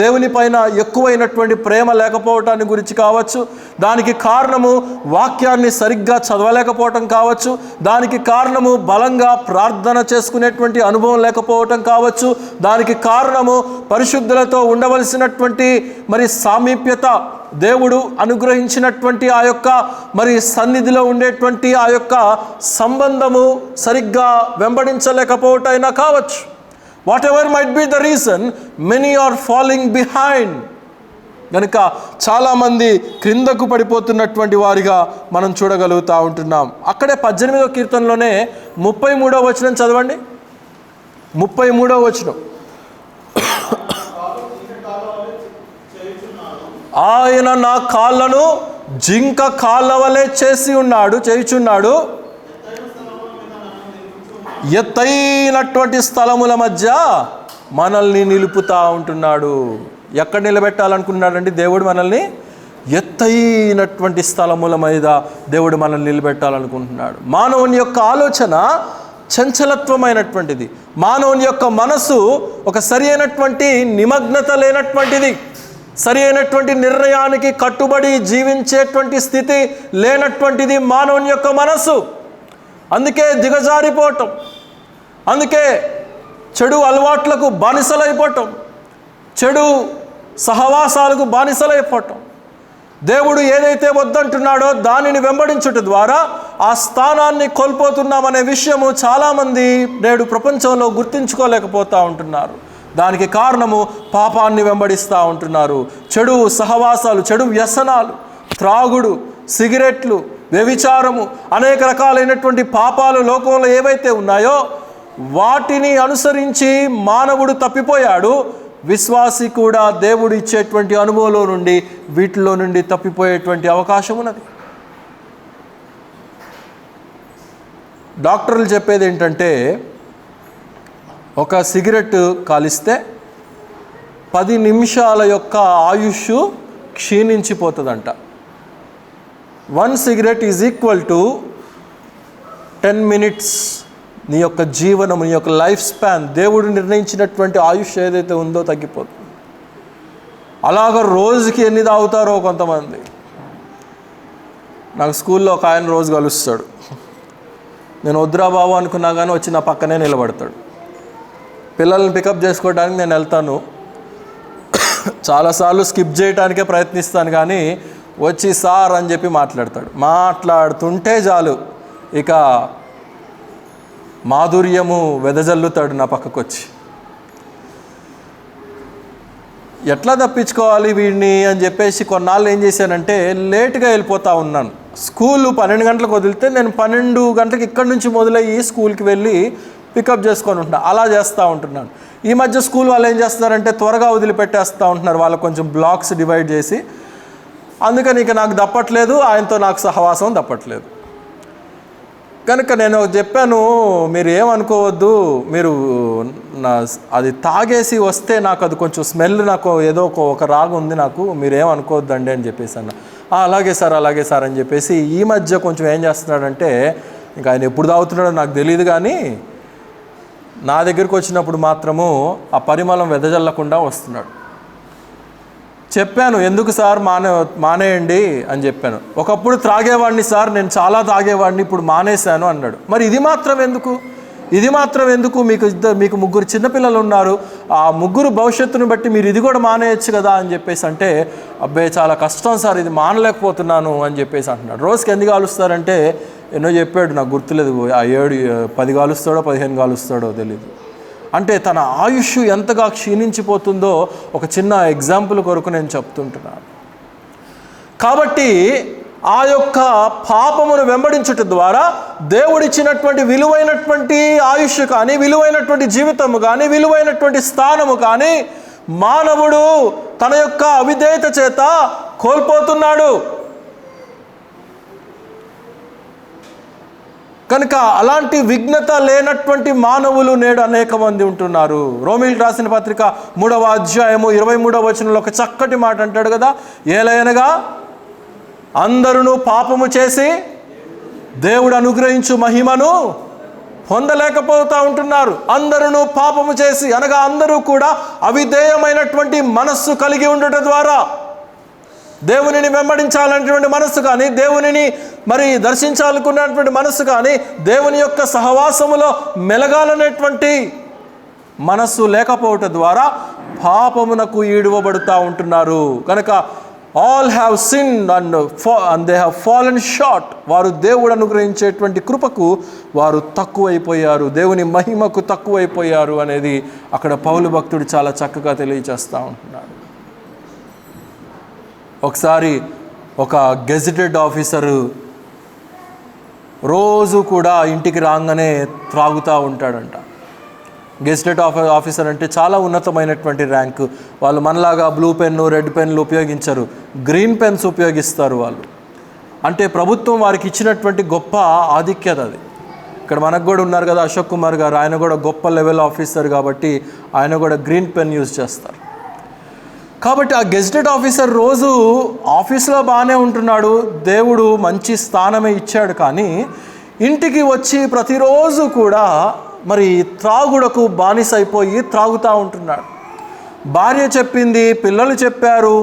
దేవుని పైన ఎక్కువైనటువంటి ప్రేమ లేకపోవటాన్ని గురించి కావచ్చు, దానికి కారణము వాక్యాన్ని సరిగ్గా చదవలేకపోవటం కావచ్చు, దానికి కారణము బలంగా ప్రార్థన చేసుకునేటువంటి అనుభవం లేకపోవటం కావచ్చు, దానికి కారణము పరిశుద్ధులతో ఉండవలసినటువంటి సామీప్యత, దేవుడు అనుగ్రహించినటువంటి ఆ యొక్క సన్నిధిలో ఉండేటువంటి ఆ యొక్క సంబంధము సరిగ్గా వెంబడించలేకపోవటైనా కావచ్చు. Whatever might be the reason, many are falling behind. కనుక చాలామంది క్రిందకు పడిపోతున్నటువంటి వారిగా మనం చూడగలుగుతూ ఉంటున్నాం. అక్కడే 18వ కీర్తనలోనే 33వ వచనం చదవండి. 33వ వచనం. ఆయన నా కాళ్ళను జింక కాళ్ళ వలె చేయుచున్నాడు, ఎత్తైనటువంటి స్థలముల మధ్య మనల్ని నిలుపుతూ ఉంటున్నాడు. ఎక్కడ నిలబెట్టాలనుకున్నాడండి దేవుడు మనల్ని? ఎత్తైనటువంటి స్థలముల మీద దేవుడు మనల్ని నిలబెట్టాలనుకుంటున్నాడు. మానవుని యొక్క ఆలోచన చంచలత్వమైనటువంటిది. మానవుని యొక్క మనసు ఒక సరి అయినటువంటి నిమగ్నత లేనటువంటిది, సరి అయినటువంటి నిర్ణయానికి కట్టుబడి జీవించేటువంటి స్థితి లేనటువంటిది మానవుని యొక్క మనసు. అందుకే దిగజారిపోవటం, అందుకే చెడు అలవాట్లకు బానిసలైపోవటం, చెడు సహవాసాలకు బానిసలైపోవటం, దేవుడు ఏదైతే వద్దంటున్నాడో దానిని వెంబడించుట ద్వారా ఆ స్థానాన్ని కోల్పోతున్నామనే విషయము చాలామంది నేడు ప్రపంచంలో గుర్తించుకోలేకపోతూ ఉంటున్నారు. దానికి కారణము పాపాన్ని వెంబడిస్తూ ఉంటున్నారు. చెడు సహవాసాలు, చెడు వ్యసనాలు, త్రాగుడు, సిగరెట్లు, వ్యభిచారము, అనేక రకాలైనటువంటి పాపాలు లోకంలో ఏవైతే ఉన్నాయో వాటిని అనుసరించి మానవుడు తప్పిపోయాడు. విశ్వాసి కూడా దేవుడు ఇచ్చేటువంటి అనుభవంలో నుండి వీటిలో నుండి తప్పిపోయేటువంటి అవకాశం ఉన్నది. డాక్టర్లు చెప్పేది ఏంటంటే ఒక సిగరెట్ కాలిస్తే 10 నిమిషాల యొక్క ఆయుష్ క్షీణించిపోతుందంట. 1 cigarette is equal to 10 minutes. నీ యొక్క జీవనం, నీ యొక్క లైఫ్ స్పాన్, దేవుడు నిర్ణయించినటువంటి ఆయుష్ ఏదైతే ఉందో తగ్గిపోతుంది. అలాగ రోజుకి ఎన్ని తాగుతారో కొంతమంది. నాకు స్కూల్లో ఒక ఆయన రోజు కలుస్తాడు. నేను వద్దురా బాబు అనుకున్నా కానీ వచ్చి నా పక్కనే నిలబడతాడు. పిల్లల్ని పికప్ చేసుకోవడానికి నేను వెళ్తాను. చాలాసార్లు స్కిప్ చేయడానికే ప్రయత్నిస్తాను, కానీ వచ్చి సార్ అని చెప్పి మాట్లాడుతుంటే చాలు ఇక మాధుర్యము వెదజల్లుతాడు నా పక్కకు వచ్చి. ఎట్లా తప్పించుకోవాలి వీడిని అని చెప్పేసి కొన్నాళ్ళు ఏం చేశానంటే లేట్గా వెళ్ళిపోతూ ఉన్నాను. స్కూలు 12 గంటలకు వదిలితే నేను 12 గంటలకు ఇక్కడి నుంచి మొదలయ్యి స్కూల్కి వెళ్ళి పికప్ చేసుకొని ఉంటున్నాను. అలా చేస్తూ ఉంటున్నాను. ఈ మధ్య స్కూల్ వాళ్ళు ఏం చేస్తున్నారంటే త్వరగా వదిలిపెట్టేస్తూ ఉంటున్నారు. వాళ్ళకు కొంచెం బ్లాక్స్ డివైడ్ చేసి. అందుకని ఇక నాకు దప్పట్లేదు, ఆయనతో నాకు సహవాసం దప్పట్లేదు. కనుక నేను చెప్పాను, మీరు ఏమనుకోవద్దు, మీరు అది తాగేసి వస్తే నాకు అది కొంచెం స్మెల్, నాకు ఏదో ఒక రాగం ఉంది నాకు, మీరు ఏమనుకోవద్దండి అని చెప్పేసి అన్న. అలాగే సార్ అని చెప్పేసి ఈ మధ్య కొంచెం ఏం చేస్తున్నాడంటే, ఇంకా ఆయన ఎప్పుడు తాగుతున్నాడో నాకు తెలియదు, కానీ నా దగ్గరికి వచ్చినప్పుడు మాత్రము ఆ పరిమళం వెదజల్లకుండా వస్తున్నాడు. చెప్పాను, ఎందుకు సార్ మానేయండి అని చెప్పాను. ఒకప్పుడు త్రాగేవాడిని సార్, నేను చాలా తాగేవాడిని, ఇప్పుడు మానేశాను అన్నాడు. మరి ఇది మాత్రం ఎందుకు? మీకు 3 చిన్నపిల్లలు ఉన్నారు, ఆ 3 భవిష్యత్తుని బట్టి మీరు ఇది కూడా మానేయచ్చు కదా అని చెప్పేసి అంటే, అబ్బాయి చాలా కష్టం సార్, ఇది మానలేకపోతున్నాను అని చెప్పేసి అంటున్నాడు. రోజుకి ఎన్ని కాలుస్తారంటే ఎన్నో చెప్పాడు, నాకు గుర్తులేదు, 10 కాలుస్తాడో 15 కాలుస్తాడో తెలియదు. అంటే తన ఆయుష్ ఎంతగా క్షీణించిపోతుందో ఒక చిన్న ఎగ్జాంపుల్ కొరకు నేను చెప్తుంటున్నాను. కాబట్టి ఆ యొక్క పాపమును వెంబడించుట ద్వారా దేవుడిచ్చినటువంటి విలువైనటువంటి ఆయుష్ కానీ, విలువైనటువంటి జీవితము కానీ, విలువైనటువంటి స్థానము కానీ మానవుడు తన యొక్క అవిధేయత చేత కోల్పోతున్నాడు. కనుక అలాంటి విఘ్నత లేనటువంటి మానవులు నేడు అనేక మంది ఉంటున్నారు. రోమీయులకు రాసిన పత్రిక 3వ అధ్యాయము 23వ వచనంలో ఒక చక్కటి మాట అంటాడు కదా, ఏలయనగా అందరూ పాపము చేసి దేవుడు అనుగ్రహించు మహిమను పొందలేకపోతూ ఉంటున్నారు. అందరూ పాపము చేసి అనగా అందరూ కూడా అవిధేయమైనటువంటి మనస్సు కలిగి ఉండటం ద్వారా, దేవునిని వెంబడించాలనేటువంటి మనస్సు కానీ, దేవునిని దర్శించాలనుకున్నటువంటి మనస్సు కానీ, దేవుని యొక్క సహవాసములో మెలగాలనేటువంటి మనస్సు లేకపోవటం ద్వారా పాపమునకు ఈడువబడుతూ ఉంటున్నారు. కనుక all have sinned and they have fallen short. వారు దేవుడు అనుగ్రహించేటువంటి కృపకు వారు తక్కువైపోయారు, దేవుని మహిమకు తక్కువైపోయారు అనేది అక్కడ పౌలు భక్తుడు చాలా చక్కగా తెలియజేస్తూ ఉంటున్నాడు. ఒకసారి ఒక గెజిటెడ్ ఆఫీసరు రోజు కూడా ఇంటికి రాగానే త్రాగుతూ ఉంటాడంట. గెజిటెడ్ ఆఫీసర్ అంటే చాలా ఉన్నతమైనటువంటి ర్యాంకు. వాళ్ళు మనలాగా బ్లూ పెన్ను, రెడ్ పెన్లు ఉపయోగించరు, గ్రీన్ పెన్స్ ఉపయోగిస్తారు వాళ్ళు. అంటే ప్రభుత్వం వారికి ఇచ్చినటువంటి గొప్ప ఆధిక్యత అది. ఇక్కడ మనకు కూడా ఉన్నారు కదా అశోక్ కుమార్ గారు, ఆయన కూడా గొప్ప లెవెల్ ఆఫీసర్ కాబట్టి ఆయన కూడా గ్రీన్ పెన్ యూజ్ చేస్తారు. కాబట్టి ఆ గెజిటెడ్ ఆఫీసర్ రోజు ఆఫీస్లో బాగానే ఉంటున్నాడు, దేవుడు మంచి స్థానమే ఇచ్చాడు, కానీ ఇంటికి వచ్చి ప్రతిరోజు కూడా త్రాగుడకు బానిస అయిపోయి త్రాగుతూ ఉంటున్నాడు. భార్య చెప్పింది, పిల్లలు చెప్పారు,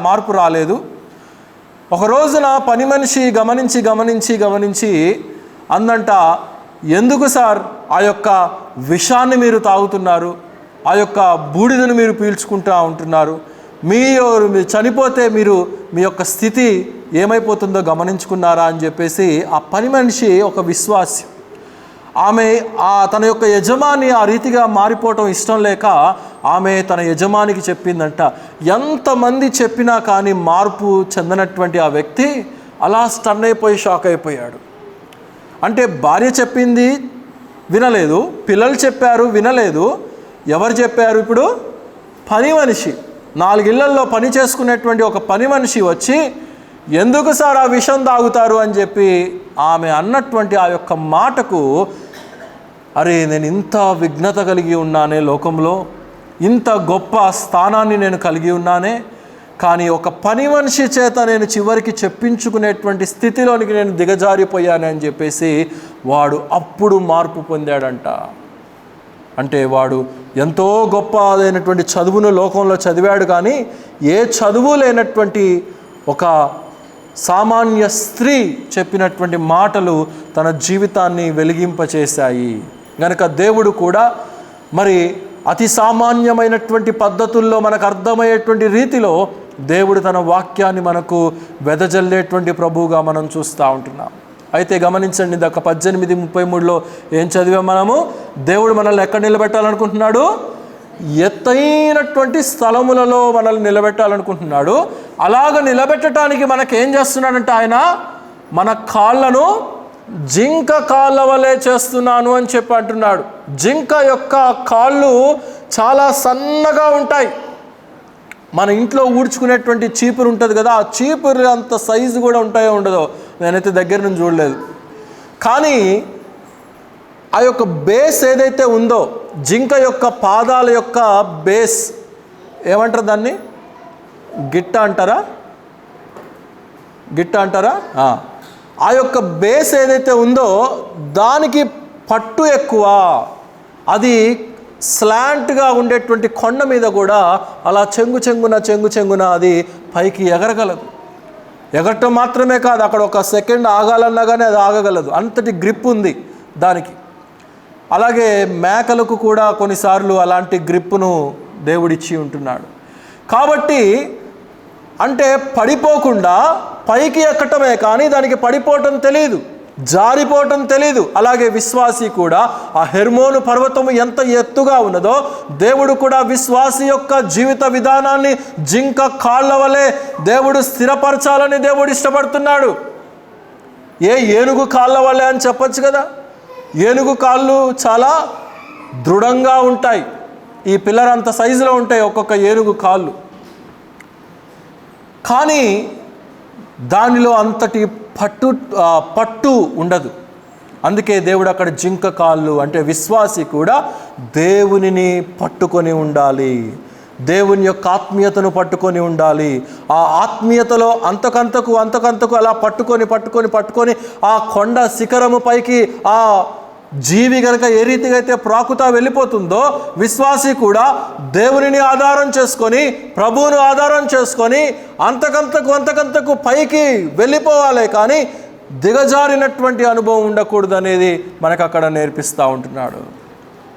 మార్పు రాలేదు. ఒక రోజున పని మనిషి గమనించి అందంట, ఎందుకు సార్ ఆ యొక్క విషాన్ని మీరు తాగుతున్నారు, ఆ యొక్క బూడిదను మీరు పీల్చుకుంటూ ఉంటున్నారు, మీరు చనిపోతే మీ యొక్క స్థితి ఏమైపోతుందో గమనించుకున్నారా అని చెప్పేసి ఆ పని మనిషి ఒక విశ్వాసి. ఆమె తన యొక్క యజమాని ఆ రీతిగా మారిపోవటం ఇష్టం లేక ఆమె తన యజమానికి చెప్పిందంట. ఎంతమంది చెప్పినా కానీ మార్పు చెందనటువంటి ఆ వ్యక్తి అలా స్టన్ అయిపోయి షాక్ అయిపోయాడు. అంటే భార్య చెప్పింది వినలేదు, పిల్లలు చెప్పారు వినలేదు, ఎవరు చెప్పారు? ఇప్పుడు పని మనిషి, 4 ఇళ్లల్లో పని చేసుకునేటువంటి ఒక పని మనిషి వచ్చి, ఎందుకు సార్ ఆ విషం తాగుతారు అని చెప్పి ఆమె అన్నటువంటి ఆ యొక్క మాటకు, అరే నేను ఇంత విఘ్నత కలిగి ఉన్నానే, లోకంలో ఇంత గొప్ప స్థానాన్ని నేను కలిగి ఉన్నానే, కానీ ఒక పని మనిషి చేత నేను చివరికి చెప్పించుకునేటువంటి స్థితిలోనికి నేను దిగజారిపోయాను అని చెప్పేసి వాడు అప్పుడు మార్పు పొందాడంట. అంటే వాడు ఎంతో గొప్ప అయినటువంటి చదువును లోకంలో చదివాడు, కానీ ఏ చదువు లేనటువంటి ఒక సామాన్య స్త్రీ చెప్పినటువంటి మాటలు తన జీవితాన్ని వెలిగింపచేశాయి. గనుక దేవుడు కూడా మరి అతి సామాన్యమైనటువంటి పద్ధతుల్లో మనకు అర్థమయ్యేటువంటి రీతిలో దేవుడు తన వాక్యాన్ని మనకు వెదజల్లేటువంటి ప్రభువుగా మనం చూస్తూ ఉంటున్నాం. అయితే గమనించండి, ఇందాక 18:33లో ఏం చదివాం మనము? దేవుడు మనల్ని ఎక్కడ నిలబెట్టాలనుకుంటున్నాడు? ఎత్తైనటువంటి స్థలములలో మనల్ని నిలబెట్టాలనుకుంటున్నాడు. అలాగ నిలబెట్టడానికి మనకేం చేస్తున్నాడంటే ఆయన మన కాళ్ళను జింక కాళ్ళ వలె చేస్తున్నాను అని చెప్పి అంటున్నాడు. జింక యొక్క కాళ్ళు చాలా సన్నగా ఉంటాయి. మన ఇంట్లో ఊడ్చుకునేటువంటి చీపురు ఉంటుంది కదా, ఆ చీపురు అంత సైజు కూడా ఉంటాయో ఉండదో నేనైతే దగ్గర నుంచి చూడలేదు. కానీ ఆ యొక్క బేస్ ఏదైతే ఉందో, జింక యొక్క పాదాల యొక్క బేస్ ఏమంటారు దాన్ని? గిట్ట అంటారా? ఆ యొక్క బేస్ ఏదైతే ఉందో దానికి పట్టు ఎక్కువ. అది స్లాంట్గా ఉండేటువంటి కొండ మీద కూడా అలా చెంగున అది పైకి ఎగరగలదు. ఎగరటం మాత్రమే కాదు, అక్కడ ఒక సెకండ్ ఆగాలన్నా కానీ అది ఆగగలదు, అంతటి గ్రిప్ ఉంది దానికి. అలాగే మేకలకు కూడా కొన్నిసార్లు అలాంటి గ్రిప్పును దేవుడిచ్చి ఉంటున్నాడు. కాబట్టి అంటే పడిపోకుండా పైకి ఎక్కటమే కానీ దానికి పడిపోవటం తెలియదు, జారిపోవటం తెలియదు. అలాగే విశ్వాసి కూడా ఆ హెర్మోను పర్వతము ఎంత ఎత్తుగా ఉన్నదో దేవుడు కూడా విశ్వాసి యొక్క జీవిత విధానాన్ని జింక కాళ్ళ వలె దేవుడు స్థిరపరచాలని దేవుడు ఇష్టపడుతున్నాడు. ఏనుగు కాళ్ళ వలె అని చెప్పచ్చు కదా. ఏనుగు కాళ్ళు చాలా దృఢంగా ఉంటాయి, ఈ పిల్లర్ అంత సైజులో ఉంటాయి ఒక్కొక్క ఏనుగు కాళ్ళు. కానీ దానిలో అంతటి పట్టు ఉండదు. అందుకే దేవుడు అక్కడ జింక కాళ్ళు అంటే విశ్వాసి కూడా దేవునిని పట్టుకొని ఉండాలి, దేవుని యొక్క ఆత్మీయతను పట్టుకొని ఉండాలి. ఆ ఆత్మీయతలో అంతకంతకు అలా పట్టుకొని ఆ కొండ శిఖరము పైకి ఆ జీవి కనుక ఏ రీతిగా అయితే ప్రాకుతా వెళ్ళిపోతుందో, విశ్వాసి కూడా దేవునిని ఆధారం చేసుకొని, ప్రభువును ఆధారం చేసుకొని అంతకంతకు పైకి వెళ్ళిపోవాలి, కానీ దిగజారినటువంటి అనుభవం ఉండకూడదు అనేది మనకు అక్కడ నేర్పిస్తూ ఉంటున్నాడు.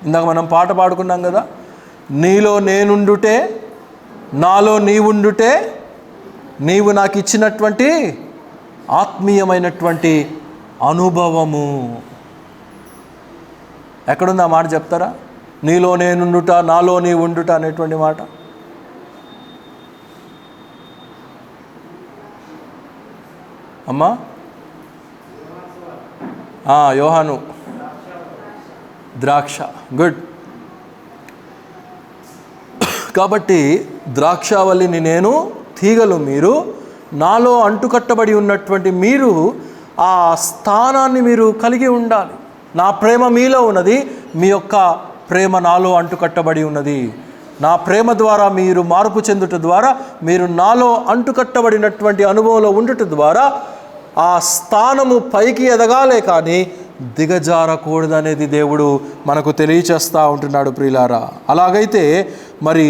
ఇందాక మనం పాట పాడుకున్నాం కదా, నీలో నేనుండుటే నాలో నీవుండుటే నీవు నాకు ఇచ్చినటువంటి ఆత్మీయమైనటువంటి అనుభవము. ఎక్కడుంది ఆ మాట చెప్తారా? నీలో నేనుండుట నాలో నీ ఉండుట అనేటువంటి మాట. అమ్మా యోహాను ద్రాక్ష, గుడ్. కాబట్టి ద్రాక్షావల్లిని నేను, తీగలు మీరు, నాలో అంటుకట్టబడి ఉన్నటువంటి మీరు ఆ స్థానాన్ని మీరు కలిగి ఉండాలి. నా ప్రేమ మీలో ఉన్నది, మీ యొక్క ప్రేమ నాలో అంటుకట్టబడి ఉన్నది. నా ప్రేమ ద్వారా మీరు మార్పు చెందుట ద్వారా, మీరు నాలో అంటుకట్టబడినటువంటి అనుభవంలో ఉండుట ద్వారా ఆ స్థానము పైకి ఎదగాలే కానీ దిగజారకూడదనేది దేవుడు మనకు తెలియచేస్తూ ఉంటున్నాడు ప్రియులారా. అలాగైతే మరి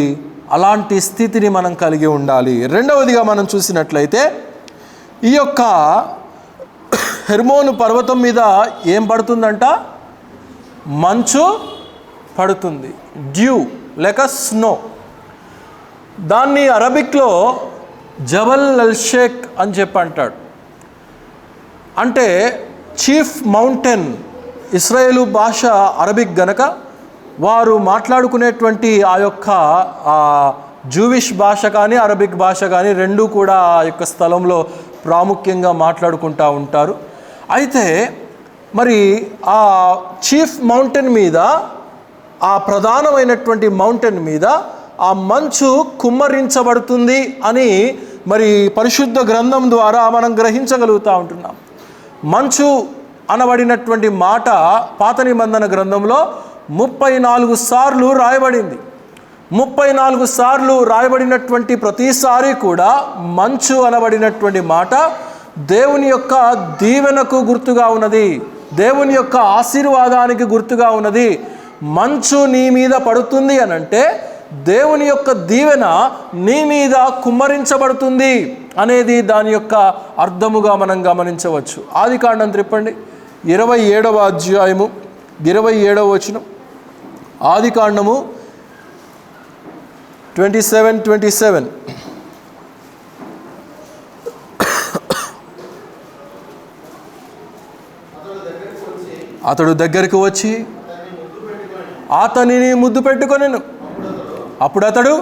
అలాంటి స్థితిని మనం కలిగి ఉండాలి. రెండవదిగా మనం చూసినట్లయితే ఈ యొక్క హెర్మోను పర్వతం మీద ఏం పడుతుందంట? మంచు పడుతుంది, డ్యూ లేక స్నో. దాన్ని అరబిక్లో జబల్ అల్ షేక్ అని చెప్పి అంటాడు. అంటే చీఫ్ మౌంటైన్. ఇస్రాయేలు భాష అరబిక్ గనక వారు మాట్లాడుకునేటువంటి ఆ యొక్క జూవిష్ భాష కానీ అరబిక్ భాష కానీ రెండూ కూడా ఆ యొక్క స్థలంలో ప్రాముఖ్యంగా మాట్లాడుకుంటూ ఉంటారు. అయితే మరి ఆ చీఫ్ మౌంటైన్ మీద, ఆ ప్రధానమైనటువంటి మౌంటైన్ మీద ఆ మంచు కుమ్మరించబడుతుంది అని మరి పరిశుద్ధ గ్రంథం ద్వారా మనం గ్రహించగలుగుతూ ఉంటున్నాం. మంచు అనబడినటువంటి మాట పాత నిబంధన గ్రంథంలో 34 సార్లు రాయబడింది. 34 సార్లు రాయబడినటువంటి ప్రతిసారి కూడా మంచు అనబడినటువంటి మాట దేవుని యొక్క దీవెనకు గుర్తుగా ఉన్నది, దేవుని యొక్క ఆశీర్వాదానికి గుర్తుగా ఉన్నది. మంచు నీ మీద పడుతుంది అనంటే దేవుని యొక్క దీవెన నీ మీద కుమ్మరించబడుతుంది అనేది దాని యొక్క అర్థముగా మనం గమనించవచ్చు. ఆదికాండం త్రిప్పండి, 27వ అధ్యాయము 27వ వచనం. ఆదికాండము 27:27. అతడు దగ్గరికి వచ్చి అతనిని ముద్దు పెట్టుకొనెను. అప్పుడు అతడు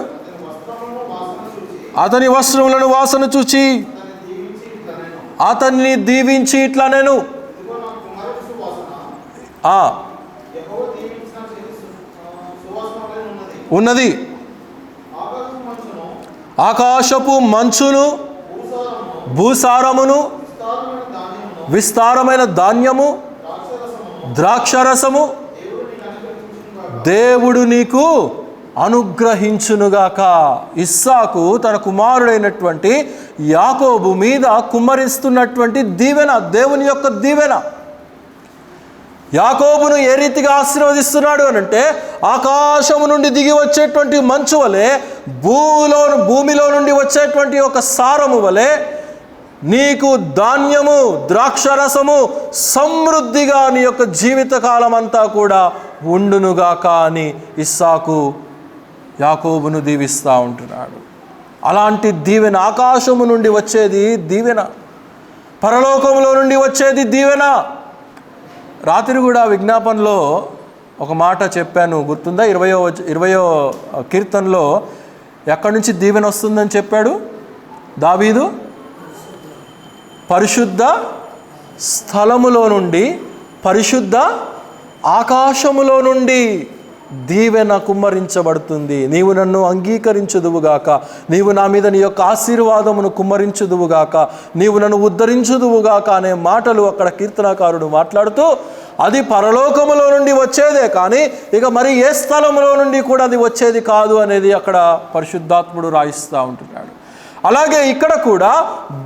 అతని వస్త్రములను వాసన చూచి అతన్ని దీవించి ఇట్లా నేను ఉన్నది, ఆకాశపు మంచును, భూసారమును, విస్తారమైన ధాన్యము, ద్రాక్షరసము దేవుడు నీకు అనుగ్రహించునుగాక. ఇస్సాకు తన కుమారుడైనటువంటి యాకోబు మీద కుమ్మరిస్తున్నటువంటి దీవెన, దేవుని యొక్క దీవెన. యాకోబును ఏ రీతిగా ఆశీర్వదిస్తున్నాడు అనంటే ఆకాశము నుండి దిగి వచ్చేటువంటి మంచు వలె, భూమిలో నుండి వచ్చేటువంటి ఒక సారము వలె నీకు ధాన్యము, ద్రాక్షరసము సమృద్ధిగా నీ యొక్క జీవితకాలం అంతా కూడా ఉండునుగాక అని ఇస్సాకు యాకోబును దీవిస్తూ ఉంటున్నాడు. అలాంటి దీవెన, ఆకాశము నుండి వచ్చేది దీవెన, పరలోకములో నుండి వచ్చేది దీవెన. రాత్రి కూడా విజ్ఞాపనలో ఒక మాట చెప్పాను, గుర్తుందా? 20వ కీర్తనలో ఎక్కడి నుంచి దీవెన వస్తుందని చెప్పాడు దావీదు? పరిశుద్ధ స్థలములో నుండి, పరిశుద్ధ ఆకాశములో నుండి దీవెన కుమ్మరించబడుతుంది. నీవు నన్ను అంగీకరించుదువుగాక, నీవు నా మీద నీ యొక్క ఆశీర్వాదమును కుమ్మరించుదువుగాక, నీవు నన్ను ఉద్ధరించుదువుగాక అనే మాటలు అక్కడ కీర్తనకారుడు మాట్లాడుతూ, అది పరలోకములో నుండి వచ్చేదే కానీ ఇక మరి ఏ స్థలంలో నుండి కూడా అది వచ్చేది కాదు అనేది అక్కడ పరిశుద్ధాత్ముడు రాయిస్తూ ఉంటున్నాడు. అలాగే ఇక్కడ కూడా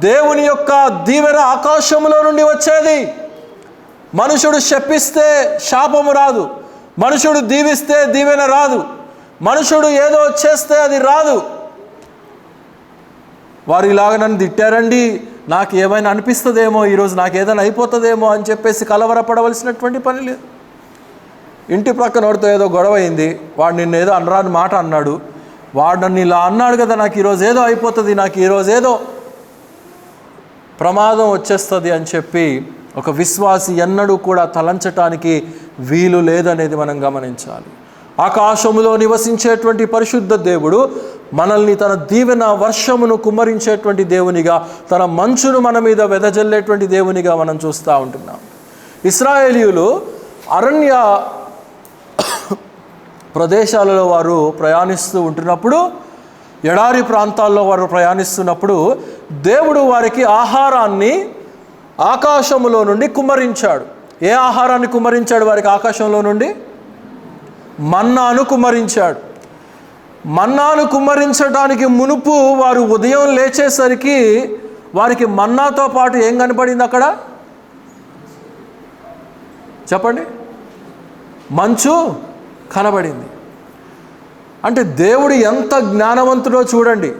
దేవుని యొక్క దీవెన ఆకాశములో నుండి వచ్చేది. మనుషుడు శపిస్తే శాపము రాదు, మనుషుడు దీవిస్తే దీవెన రాదు, మనుషుడు ఏదో చేస్తే అది రాదు. వారు ఇలాగ నన్ను తిట్టారండి, నాకు ఏమైనా అనిపిస్తుందేమో, ఈరోజు నాకు ఏదైనా అయిపోతుందేమో అని చెప్పేసి కలవరపడవలసినటువంటి పని లేదు. ఇంటి ప్రక్కన వాడితో ఏదో గొడవ అయింది, వాడు నిన్ను ఏదో అనరాని మాట అన్నాడు, వాడు నన్ను ఇలా అన్నాడు కదా, నాకు ఈరోజు ఏదో అయిపోతుంది, నాకు ఈరోజు ఏదో ప్రమాదం వచ్చేస్తుంది అని చెప్పి ఒక విశ్వాసి ఎన్నడూ కూడా తలంచటానికి వీలు లేదనేది మనం గమనించాలి. ఆకాశములో నివసించేటువంటి పరిశుద్ధ దేవుడు మనల్ని తన దీవెన వర్షమును కుమ్మరించేటువంటి దేవునిగా, తన మంచును మన మీద వెదజల్లేటువంటి దేవునిగా మనం చూస్తూ ఉంటున్నాం. ఇశ్రాయేలీయులు అరణ్య ప్రదేశాలలో వారు ప్రయాణిస్తూ ఉంటున్నప్పుడు, ఎడారి ప్రాంతాల్లో వారు ప్రయాణిస్తున్నప్పుడు దేవుడు వారికి ఆహారాన్ని ఆకాశములో నుండి కుమ్మరించాడు. ఏ ఆహారాన్ని కుమ్మరించాడు వారికి? ఆకాశంలో నుండి మన్నాను కుమ్మరించాడు. మన్నాను కుమ్మరించడానికి మునుపు వారు ఉదయం లేచేసరికి వారికి మన్నాతో పాటు ఏం కనపడింది అక్కడ? చెప్పండి. మంచు కనబడింది. అంటే దేవుడు ఎంత జ్ఞానవంతుడో చూడండి.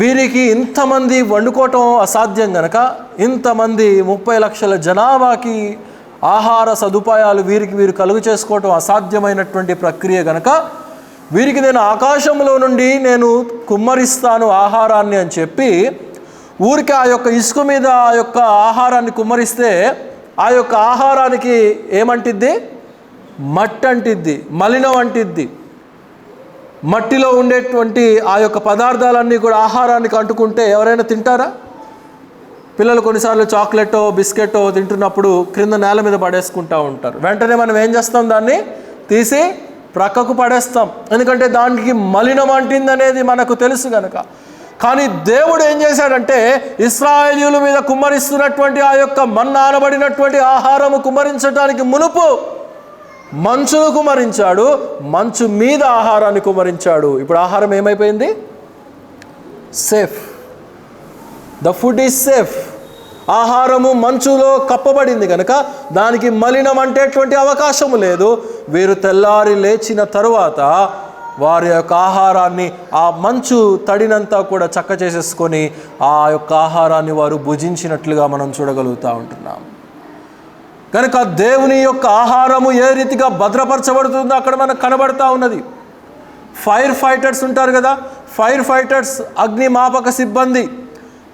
వీరికి ఇంతమంది వండుకోవటం అసాధ్యం గనక, ఇంతమంది 30 లక్షల జనాభాకి ఆహార సదుపాయాలు వీరు కలుగు చేసుకోవటం అసాధ్యమైనటువంటి ప్రక్రియ గనక, వీరికి నేను ఆకాశంలో నుండి నేను కుమ్మరిస్తాను ఆహారాన్ని అని చెప్పి ఊరికి ఆ యొక్క ఇసుక మీద ఆ యొక్క ఆహారాన్ని కుమ్మరిస్తే ఆ యొక్క ఆహారానికి ఏమంటిద్ది? మట్టి అంటిద్ది, మలినం అంటిద్ది. మట్టిలో ఉండేటువంటి ఆ యొక్క పదార్థాలన్నీ కూడా ఆహారానికి అంటుకుంటే ఎవరైనా తింటారా? పిల్లలు కొన్నిసార్లు చాక్లెటో బిస్కెటో తింటున్నప్పుడు క్రింద నేల మీద పడేసుకుంటూ ఉంటారు. వెంటనే మనం ఏం చేస్తాం? దాన్ని తీసి ప్రక్కకు పడేస్తాం, ఎందుకంటే దానికి మలినం అంటింది అనేది మనకు తెలుసు కనుక. కానీ దేవుడు ఏం చేశాడంటే ఇశ్రాయేలీయుల మీద కుమ్మరిస్తున్నటువంటి ఆ యొక్క మన్నా అనబడినటువంటి ఆహారము కుమ్మరించడానికి మునుపు మంచును కుమ్మరించాడు, మంచు మీద ఆహారాన్ని కుమ్మరించాడు. ఇప్పుడు ఆహారం ఏమైపోయింది? Safe. The food is safe. ఆహారము మంచులో కప్పబడింది కనుక దానికి మలినం అంటేటువంటి అవకాశము లేదు. వీరు తెల్లారి లేచిన తరువాత వారి యొక్క ఆహారాన్ని ఆ మంచు తడినంతా కూడా చక్క చేసేసుకొని ఆ యొక్క ఆహారాన్ని వారు భుజించినట్లుగా మనం చూడగలుగుతూ ఉంటున్నాం. కనుక దేవుని యొక్క ఆహారము ఏ రీతిగా భద్రపరచబడుతుందో అక్కడ మనకు కనబడతా ఉన్నది. ఫైర్ ఫైటర్స్ ఉంటారు కదా, ఫైర్ ఫైటర్స్, అగ్నిమాపక సిబ్బంది,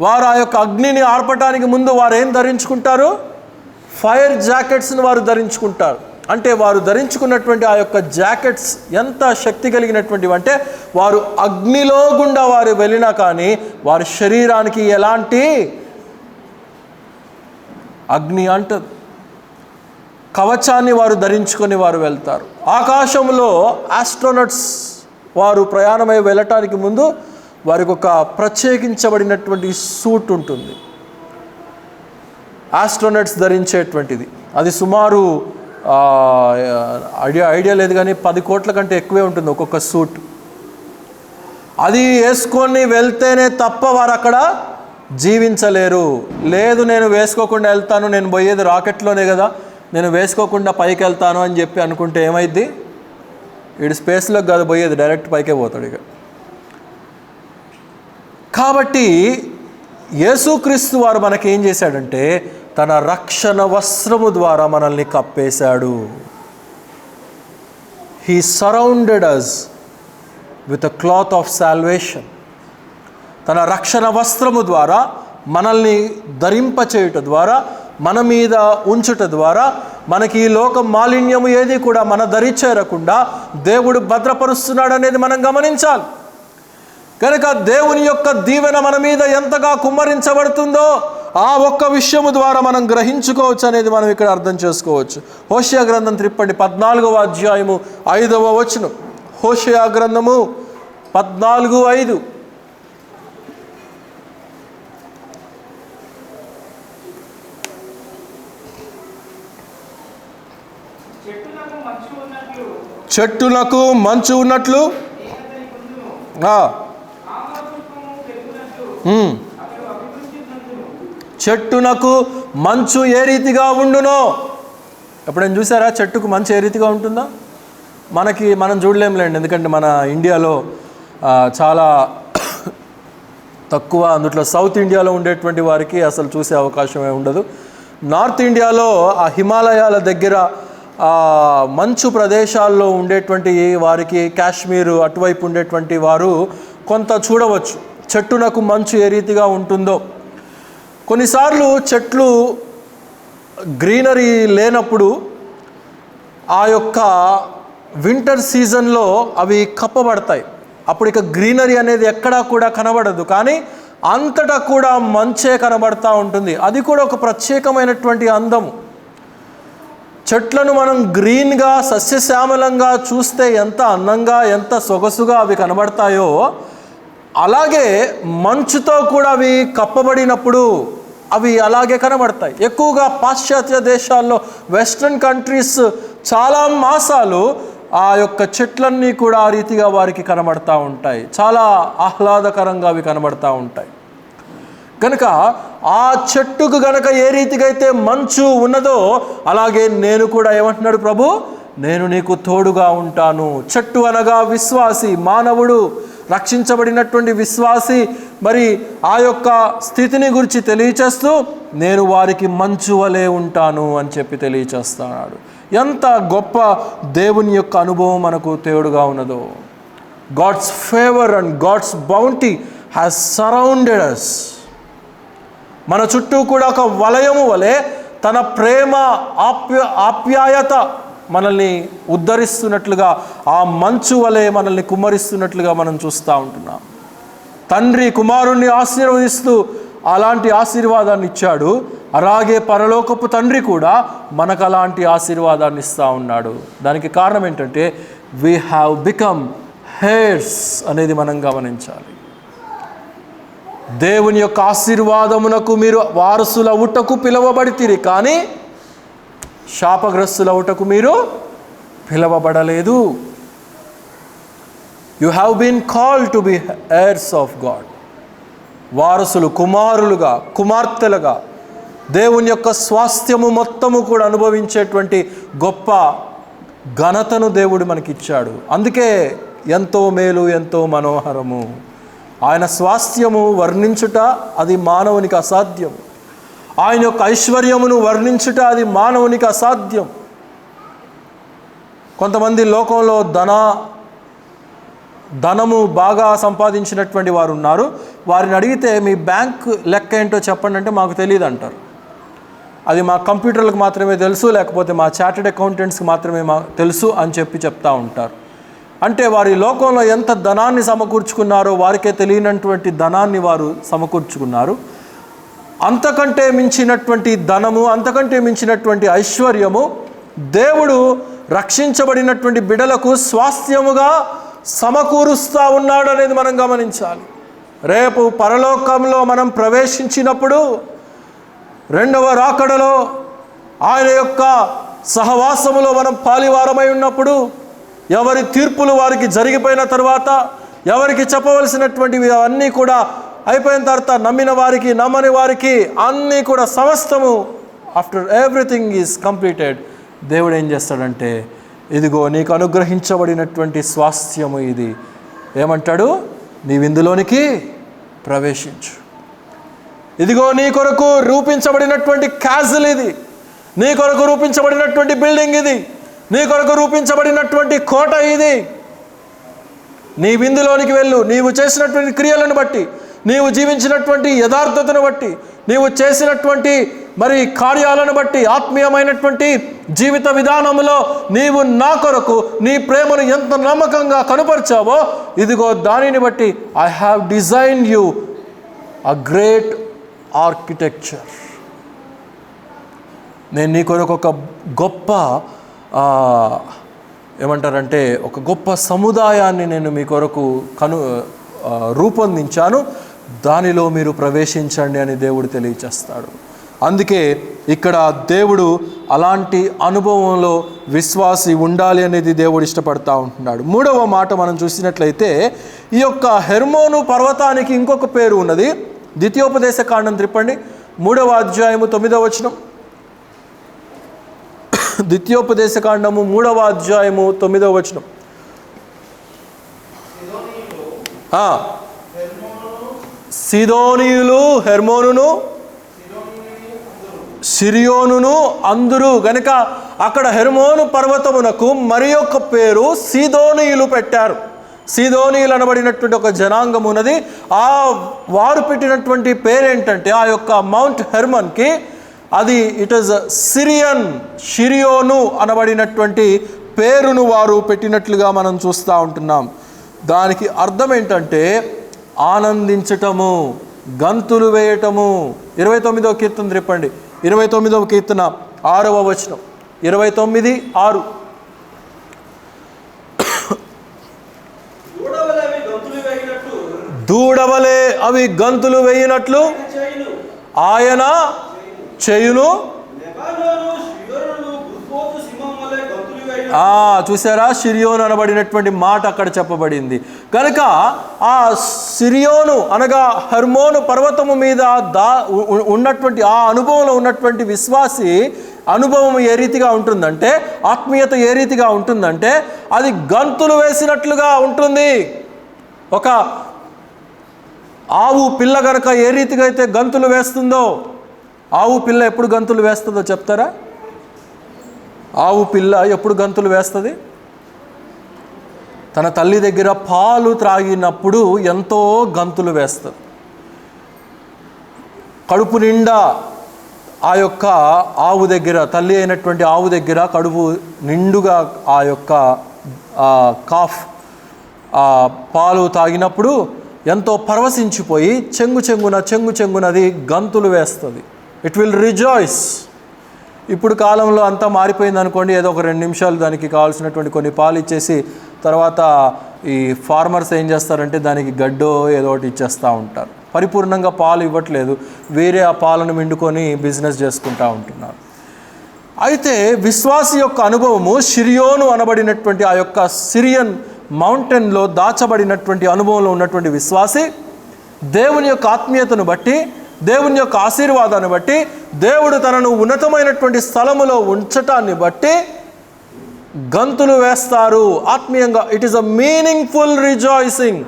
వారు ఆ యొక్క అగ్నిని ఆర్పటానికి ముందు వారు ఏం ధరించుకుంటారు? ఫైర్ జాకెట్స్ని వారు ధరించుకుంటారు. అంటే వారు ధరించుకున్నటువంటి ఆ యొక్క జాకెట్స్ ఎంత శక్తి కలిగినటువంటివి అంటే వారు అగ్నిలో గుండా వారు వెళ్ళినా కానీ వారి శరీరానికి ఎలాంటి అగ్ని అంటదు. కవచాన్ని వారు ధరించుకొని వారు వెళ్తారు. ఆకాశంలో ఆస్ట్రోనట్స్ వారు ప్రయాణమై వెళ్ళటానికి ముందు వారికి ఒక ప్రత్యేకించబడినటువంటి సూట్ ఉంటుంది, ఆస్ట్రోనట్స్ ధరించేటువంటిది. అది సుమారు ఐడియా లేదు కానీ 10 కోట్ల కంటే ఎక్కువే ఉంటుంది ఒక్కొక్క సూట్. అది వేసుకొని వెళ్తేనే తప్ప వారు అక్కడ జీవించలేరు. లేదు నేను వేసుకోకుండా వెళ్తాను, నేను పోయేది రాకెట్లోనే కదా, నేను వేసుకోకుండా పైకి వెళ్తాను అని చెప్పి అనుకుంటే ఏమైద్ది? వీడు స్పేస్లోకి కాదు పోయేది, డైరెక్ట్ పైకే పోతాడు. ఇక కాబట్టి యేసుక్రీస్తు వారు మనకేం చేశాడంటే తన రక్షణ వస్త్రము ద్వారా మనల్ని కప్పేశాడు. He surrounded us with a cloth of salvation. తన రక్షణ వస్త్రము ద్వారా మనల్ని ధరింపచేయుట ద్వారా, మన మీద ఉంచుట ద్వారా మనకి ఈ లోక మాలిన్యము ఏది కూడా మన దరి చేరకుండా దేవుడు భద్రపరుస్తున్నాడు అనేది మనం గమనించాలి. కనుక దేవుని యొక్క దీవెన మన మీద ఎంతగా కుమ్మరించబడుతుందో ఆ ఒక్క విషయము ద్వారా మనం గ్రహించుకోవచ్చు అనేది మనం ఇక్కడ అర్థం చేసుకోవచ్చు. హోషేయ గ్రంథం త్రిప్పండి 14వ అధ్యాయము 5వ వచనం. హోషేయ గ్రంథము 14:5. చెట్టులకు మంచు ఉన్నట్లు చెట్టునకు మంచు ఏ రీతిగా ఉండునో. ఎప్పుడైనా చూసారా చెట్టుకు మంచు ఏ రీతిగా ఉంటుందో? మనం చూడలేములేండి, ఎందుకంటే మన ఇండియాలో చాలా తక్కువ. అందులో సౌత్ ఇండియాలో ఉండేటువంటి వారికి అసలు చూసే అవకాశమే ఉండదు. నార్త్ ఇండియాలో ఆ హిమాలయాల దగ్గర మంచు ప్రదేశాల్లో ఉండేటువంటి వారికి, కాశ్మీరు అటువైపు ఉండేటువంటి వారు కొంత చూడవచ్చు చెట్టునకు మంచు ఏ రీతిగా ఉంటుందో. కొన్నిసార్లు చెట్లు గ్రీనరీ లేనప్పుడు ఆ యొక్క వింటర్ సీజన్లో అవి కప్పబడతాయి. అప్పుడు ఇక గ్రీనరీ అనేది ఎక్కడా కూడా కనబడదు, కానీ అంతటా కూడా మంచే కనబడతా ఉంటుంది. అది కూడా ఒక ప్రత్యేకమైనటువంటి అందము. చెట్లను మనం గ్రీన్గా సస్యశ్యామలంగా చూస్తే ఎంత అందంగా ఎంత సొగసుగా అవి కనబడతాయో, అలాగే మంచుతో కూడా అవి కప్పబడినప్పుడు అవి అలాగే కనబడతాయి. ఎక్కువగా పాశ్చాత్య దేశాల్లో, వెస్ట్రన్ కంట్రీస్ చాలా మాసాలు ఆ యొక్క చెట్లన్నీ కూడా ఆ రీతిగా వారికి కనబడతా ఉంటాయి. చాలా ఆహ్లాదకరంగా అవి కనబడతా ఉంటాయి. కనుక ఆ చెట్టుకు గనక ఏ రీతిగా అయితే మంచు ఉన్నదో అలాగే నేను కూడా ఏమంటున్నాడు ప్రభు, నేను నీకు తోడుగా ఉంటాను. చెట్టు అనగా విశ్వాసి, మానవుడు రక్షించబడినటువంటి విశ్వాసి మరి ఆ యొక్క స్థితిని గురించి తెలియచేస్తూ నేను వారికి మంచు వలె ఉంటాను అని చెప్పి తెలియచేస్తున్నాడు. ఎంత గొప్ప దేవుని యొక్క అనుభవం మనకు తోడుగా ఉన్నదో. God's favour and God's bounty has surrounded us. మన చుట్టూ కూడా ఒక వలయము వలె తన ప్రేమ ఆప్యాయత మనల్ని ఉద్ధరిస్తున్నట్లుగా, ఆ మంచు వలె మనల్ని కుమ్మరిస్తున్నట్లుగా మనం చూస్తూ ఉంటున్నాం. తండ్రి కుమారుణ్ణి ఆశీర్వదిస్తూ అలాంటి ఆశీర్వాదాన్ని ఇచ్చాడు. అలాగే పరలోకపు తండ్రి కూడా మనకు అలాంటి ఆశీర్వాదాన్ని ఇస్తూ ఉన్నాడు. దానికి కారణం ఏంటంటే వీ హ్యావ్ బికమ్ హెయిర్స్ అనేది మనం గమనించాలి. దేవుని యొక్క ఆశీర్వాదమునకు మీరు వారసులవుటకు పిలువబడితిరి, కానీ శాపగ్రస్తులవుటకు మీరు పిలువబడలేదు. You have been called to be heirs of God. వారసులు, కుమారులుగా, కుమార్తెలుగా దేవుని యొక్క స్వాస్థ్యము మొత్తము కూడా అనుభవించేటువంటి గొప్ప ఘనతను దేవుడు మనకిచ్చాడు. అందుకే ఎంతో మేలు, ఎంతో మనోహరము. ఆయన స్వాస్థ్యము వర్ణించుట అది మానవునికి అసాధ్యం. ఆయన యొక్క ఐశ్వర్యమును వర్ణించుట అది మానవునికి అసాధ్యం. కొంతమంది లోకంలో ధనము బాగా సంపాదించినటువంటి వారు ఉన్నారు. వారిని అడిగితే మీ బ్యాంక్ లెక్క ఏంటో చెప్పండి అంటే మాకు తెలియదు అంటారు. అది మా కంప్యూటర్లకు మాత్రమే తెలుసు, లేకపోతే మా చార్టెడ్ అకౌంటెంట్స్కి మాత్రమే తెలుసు అని చెప్తూ ఉంటారు. అంటే వారి లోకంలో ఎంత ధనాన్ని సమకూర్చుకున్నారో వారికే తెలియనటువంటి ధనాన్ని వారు సమకూర్చుకున్నారు. అంతకంటే మించినటువంటి ధనము, అంతకంటే మించినటువంటి ఐశ్వర్యము దేవుడు రక్షించబడినటువంటి బిడలకు స్వాస్థ్యముగా సమకూరుస్తూ ఉన్నాడు అనేది మనం గమనించాలి. రేపు పరలోకంలో మనం ప్రవేశించినప్పుడు, రెండవ రాకడలో ఆయన యొక్క సహవాసములో మనం పాలివారమై ఉన్నప్పుడు, ఎవరి తీర్పులు వారికి జరిగిపోయిన తర్వాత, ఎవరికి చెప్పవలసినటువంటివి అవన్నీ కూడా అయిపోయిన తర్వాత, నమ్మిన వారికి, నమ్మని వారికి అన్నీ కూడా సమస్తము ఆఫ్టర్ ఎవ్రీథింగ్ ఈజ్ కంప్లీటెడ్, దేవుడు ఏం చేస్తాడంటే, ఇదిగో నీకు అనుగ్రహించబడినటువంటి స్వాస్థ్యము ఇది, ఏమంటాడు, నీవిందులోనికి ప్రవేశించు. ఇదిగో నీ కొరకు రూపించబడినటువంటి క్యాజిల్ ఇది, నీ కొరకు రూపించబడినటువంటి బిల్డింగ్ ఇది, నీ కొరకు రూపించబడినటువంటి కోట ఇది. నీ విందులోనికి వెళ్ళు. నీవు చేసినటువంటి క్రియలను బట్టి, నీవు జీవించినటువంటి యథార్థతను బట్టి, నీవు చేసినటువంటి కార్యాలను బట్టి, ఆత్మీయమైనటువంటి జీవిత విధానంలో నీవు నా కొరకు నీ ప్రేమను ఎంత నమ్మకంగా కనుపరిచావో, ఇదిగో దానిని బట్టి I have designed you a great architecture. నేను నీ కొరకు ఒక గొప్ప ఏమంటారంటే ఒక గొప్ప సముదాయాన్ని నేను మీ కొరకు రూపొందించాను, దానిలో మీరు ప్రవేశించండి అని దేవుడు తెలియచేస్తాడు. అందుకే ఇక్కడ దేవుడు అలాంటి అనుభవంలో విశ్వాసి ఉండాలి అనేది దేవుడు ఇష్టపడతా ఉంటున్నాడు. మూడవ మాట మనం చూసినట్లయితే, ఈ యొక్క హెర్మోను పర్వతానికి ఇంకొక పేరు ఉన్నది. ద్వితీయోపదేశ కాండం త్రిప్పండి, 3వ అధ్యాయము 9వ వచనం. ద్వితీయోపదేశ కాండము 3వ అధ్యాయము 9వ వచనం. సీదోనీయులు హెర్మోనును సిరియోనును అందరూ గనుక అక్కడ హెర్మోను పర్వతమునకు మరి ఒక పేరు సీదోనీయులు పెట్టారు. సీదోనీయులు అనబడినటువంటి ఒక జనాంగం ఉన్నది. ఆ వారు పెట్టినటువంటి పేరేంటంటే, ఆ యొక్క మౌంట్ హెర్మన్కి అది ఇట్ ఈస్ షిరియోను అనబడినటువంటి పేరును వారు పెట్టినట్లుగా మనం చూస్తూ ఉంటున్నాం. దానికి అర్థం ఏంటంటే ఆనందించటము, గంతులు వేయటము. 29వ కీర్తన త్రిప్పండి, 29వ కీర్తన 6వ వచనం. 29:6. దూడవలే అవి గంతులు వేయినట్లు ఆయన చేయును. చూసారా, సిరియోను అనబడినటువంటి మాట అక్కడ చెప్పబడింది. కనుక ఆ సిరియోను అనగా హెర్మోను పర్వతము మీద ఉన్నటువంటి ఆ అనుభవంలో ఉన్నటువంటి విశ్వాసి అనుభవం ఏ రీతిగా ఉంటుందంటే, ఆత్మీయత ఏ రీతిగా ఉంటుందంటే, అది గంతులు వేసినట్లుగా ఉంటుంది. ఒక ఆవు పిల్ల గనక ఏ రీతిగా అయితే గంతులు వేస్తుందో, ఆవు పిల్ల ఎప్పుడు గంతులు వేస్తుందో చెప్తారా? ఆవు పిల్ల ఎప్పుడు గంతులు వేస్తుంది? తన తల్లి దగ్గర పాలు త్రాగినప్పుడు ఎంతో గంతులు వేస్తుంది. కడుపు నిండా ఆ యొక్క ఆవు దగ్గర, తల్లి అయినటువంటి ఆవు దగ్గర కడుపు నిండుగా ఆ యొక్క కాఫ్ పాలు తాగినప్పుడు ఎంతో పరవశించిపోయి చెంగునది గంతులు వేస్తుంది. It will rejoice. ఇప్పుడు కాలంలో అంతా మారిపోయింది అనుకోండి, ఏదో ఒక 2 నిమిషాలు దానికి కావాల్సినటువంటి కొన్ని పాలు ఇచ్చేసి తర్వాత ఈ ఫార్మర్స్ ఏం చేస్తారంటే దానికి గడ్డో ఏదో ఒకటి ఇచ్చేస్తూ ఉంటారు. పరిపూర్ణంగా పాలు ఇవ్వట్లేదు, వేరే ఆ పాలను మిండుకొని బిజినెస్ చేసుకుంటూ ఉంటున్నారు. అయితే విశ్వాసి యొక్క అనుభవము షిరియోను అనబడినటువంటి ఆ యొక్క సిరియన్ మౌంటైన్లో దాచబడినటువంటి అనుభవంలో ఉన్నటువంటి విశ్వాసి దేవుని యొక్క ఆత్మీయతను బట్టి, దేవుని యొక్క ఆశీర్వాదాన్ని బట్టి, దేవుడు తనను ఉన్నతమైనటువంటి స్థలములో ఉంచటాన్ని బట్టి గంతులు వేస్తారు ఆత్మీయంగా. It is a meaningful rejoicing.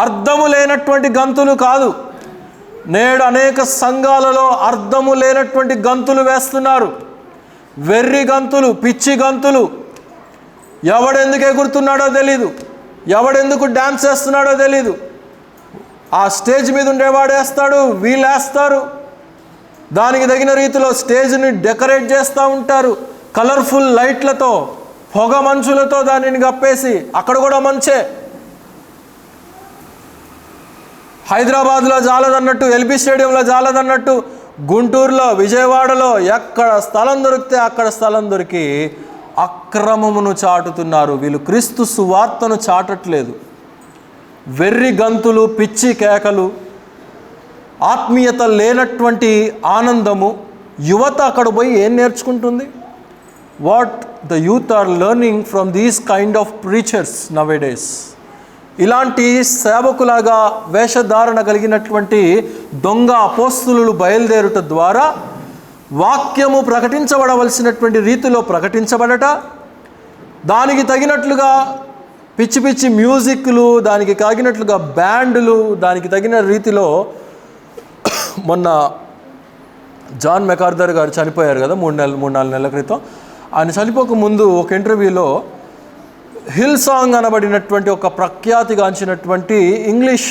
అర్థము లేనటువంటి గంతులు కాదు. నేడు అనేక సంఘాలలో అర్థము లేనటువంటి గంతులు వేస్తున్నారు. వెర్రి గంతులు, పిచ్చి గంతులు. ఎవడెందుకు ఎగురుతున్నాడో తెలీదు, ఎవడెందుకు డ్యాన్స్ చేస్తున్నాడో తెలీదు. ఆ స్టేజ్ మీద ఉండేవాడు వేస్తాడు, వీళ్ళు వేస్తారు. దానికి తగిన రీతిలో స్టేజ్ని డెకరేట్ చేస్తూ ఉంటారు. కలర్ఫుల్ లైట్లతో, పొగ మంచులతో దానిని కప్పేసి, అక్కడ కూడా మంచే. హైదరాబాద్లో జాలదన్నట్టు, ఎల్బీ స్టేడియంలో జాలదన్నట్టు, గుంటూరులో, విజయవాడలో ఎక్కడ స్థలం దొరికితే అక్కడ స్థలం దొరికి అక్రమమును చాటుతున్నారు. వీళ్ళు క్రీస్తు సువార్తను చాటట్లేదు. వెర్రి గంతులు, పిచ్చి కేకలు, ఆత్మీయత లేనటువంటి ఆనందము. యువత అక్కడ పోయి ఏం నేర్చుకుంటుంది? What the youth are learning from these kind of preachers nowadays. ఇలాంటి సేవకులాగా వేషధారణ కలిగినటువంటి దొంగ అపోస్తులు బయలుదేరుట ద్వారా వాక్యము ప్రకటించబడవలసినటువంటి రీతిలో ప్రకటించబడట, దానికి తగినట్లుగా పిచ్చి పిచ్చి మ్యూజిక్లు, దానికి తగినట్లుగా బ్యాండ్లు, దానికి తగిన రీతిలో. మొన్న జాన్ మెకార్థర్ గారు చనిపోయారు కదా, 3-4 నెలల క్రితం. ఆయన చనిపోక ముందు ఒక ఇంటర్వ్యూలో హిల్ సాంగ్ అనబడినటువంటి ఒక ప్రఖ్యాతిగాంచినటువంటి ఇంగ్లీష్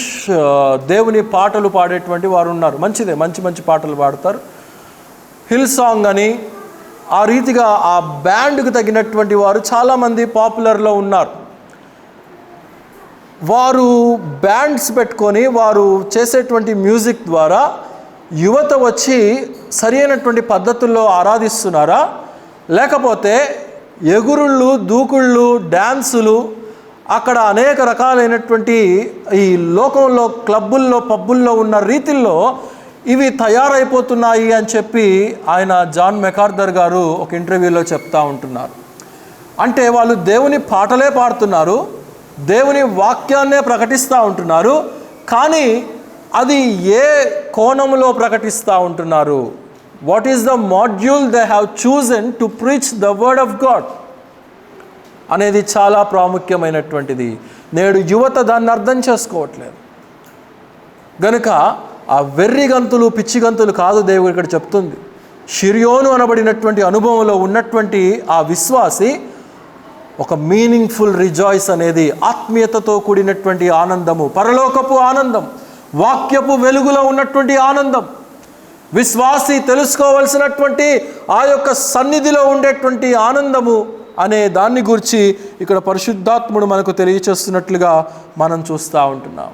దేవుని పాటలు పాడేటువంటి వారు ఉన్నారు. మంచిదే, మంచి పాటలు పాడతారు. హిల్ సాంగ్ అని ఆ రీతిగా ఆ బ్యాండ్కు తగినటువంటి వారు చాలామంది పాపులర్లో ఉన్నారు. వారు బ్యాండ్స్ పెట్టుకొని వారు చేసేటువంటి మ్యూజిక్ ద్వారా యువత వచ్చి సరి అయినటువంటి పద్ధతుల్లో ఆరాధిస్తున్నారా, లేకపోతే ఎగురుళ్ళు, దూకుళ్ళు, డ్యాన్సులు, అక్కడ అనేక రకాలైనటువంటి ఈ లోకంలో క్లబ్బుల్లో, పబ్బుల్లో ఉన్న రీతిల్లో ఇవి తయారైపోతున్నాయి అని చెప్పి ఆయన జాన్ మెకార్థర్ గారు ఒక ఇంటర్వ్యూలో చెప్తా ఉంటున్నారు. అంటే వాళ్ళు దేవుని పాటలే పాడుతున్నారు, దేవుని వాక్యాన్నే ప్రకటిస్తూ ఉంటున్నారు, కానీ అది ఏ కోణంలో ప్రకటిస్తూ ఉంటున్నారు? What is the module they have chosen to preach the word of God అనేది చాలా ప్రాముఖ్యమైనటువంటిది. నేడు యువత దాన్ని అర్థం చేసుకోవట్లేదు. గనుక ఆ వెర్రి గంతులు, పిచ్చి గంతులు కాదు దేవుడు ఇక్కడ చెప్తుంది. షిరియోను అనబడినటువంటి అనుభవంలో ఉన్నటువంటి ఆ విశ్వాసి ఒక మీనింగ్ఫుల్ రిజాయిస్ అనేది ఆత్మీయతతో కూడినటువంటి ఆనందము, పరలోకపు ఆనందం, వాక్యపు వెలుగులో ఉన్నటువంటి ఆనందం. విశ్వాసి తెలుసుకోవలసినటువంటి ఆ యొక్క సన్నిధిలో ఉండేటువంటి ఆనందము అనే దాన్ని గురించి ఇక్కడ పరిశుద్ధాత్ముడు మనకు తెలియచేస్తున్నట్లుగా మనం చూస్తూ ఉంటున్నాం.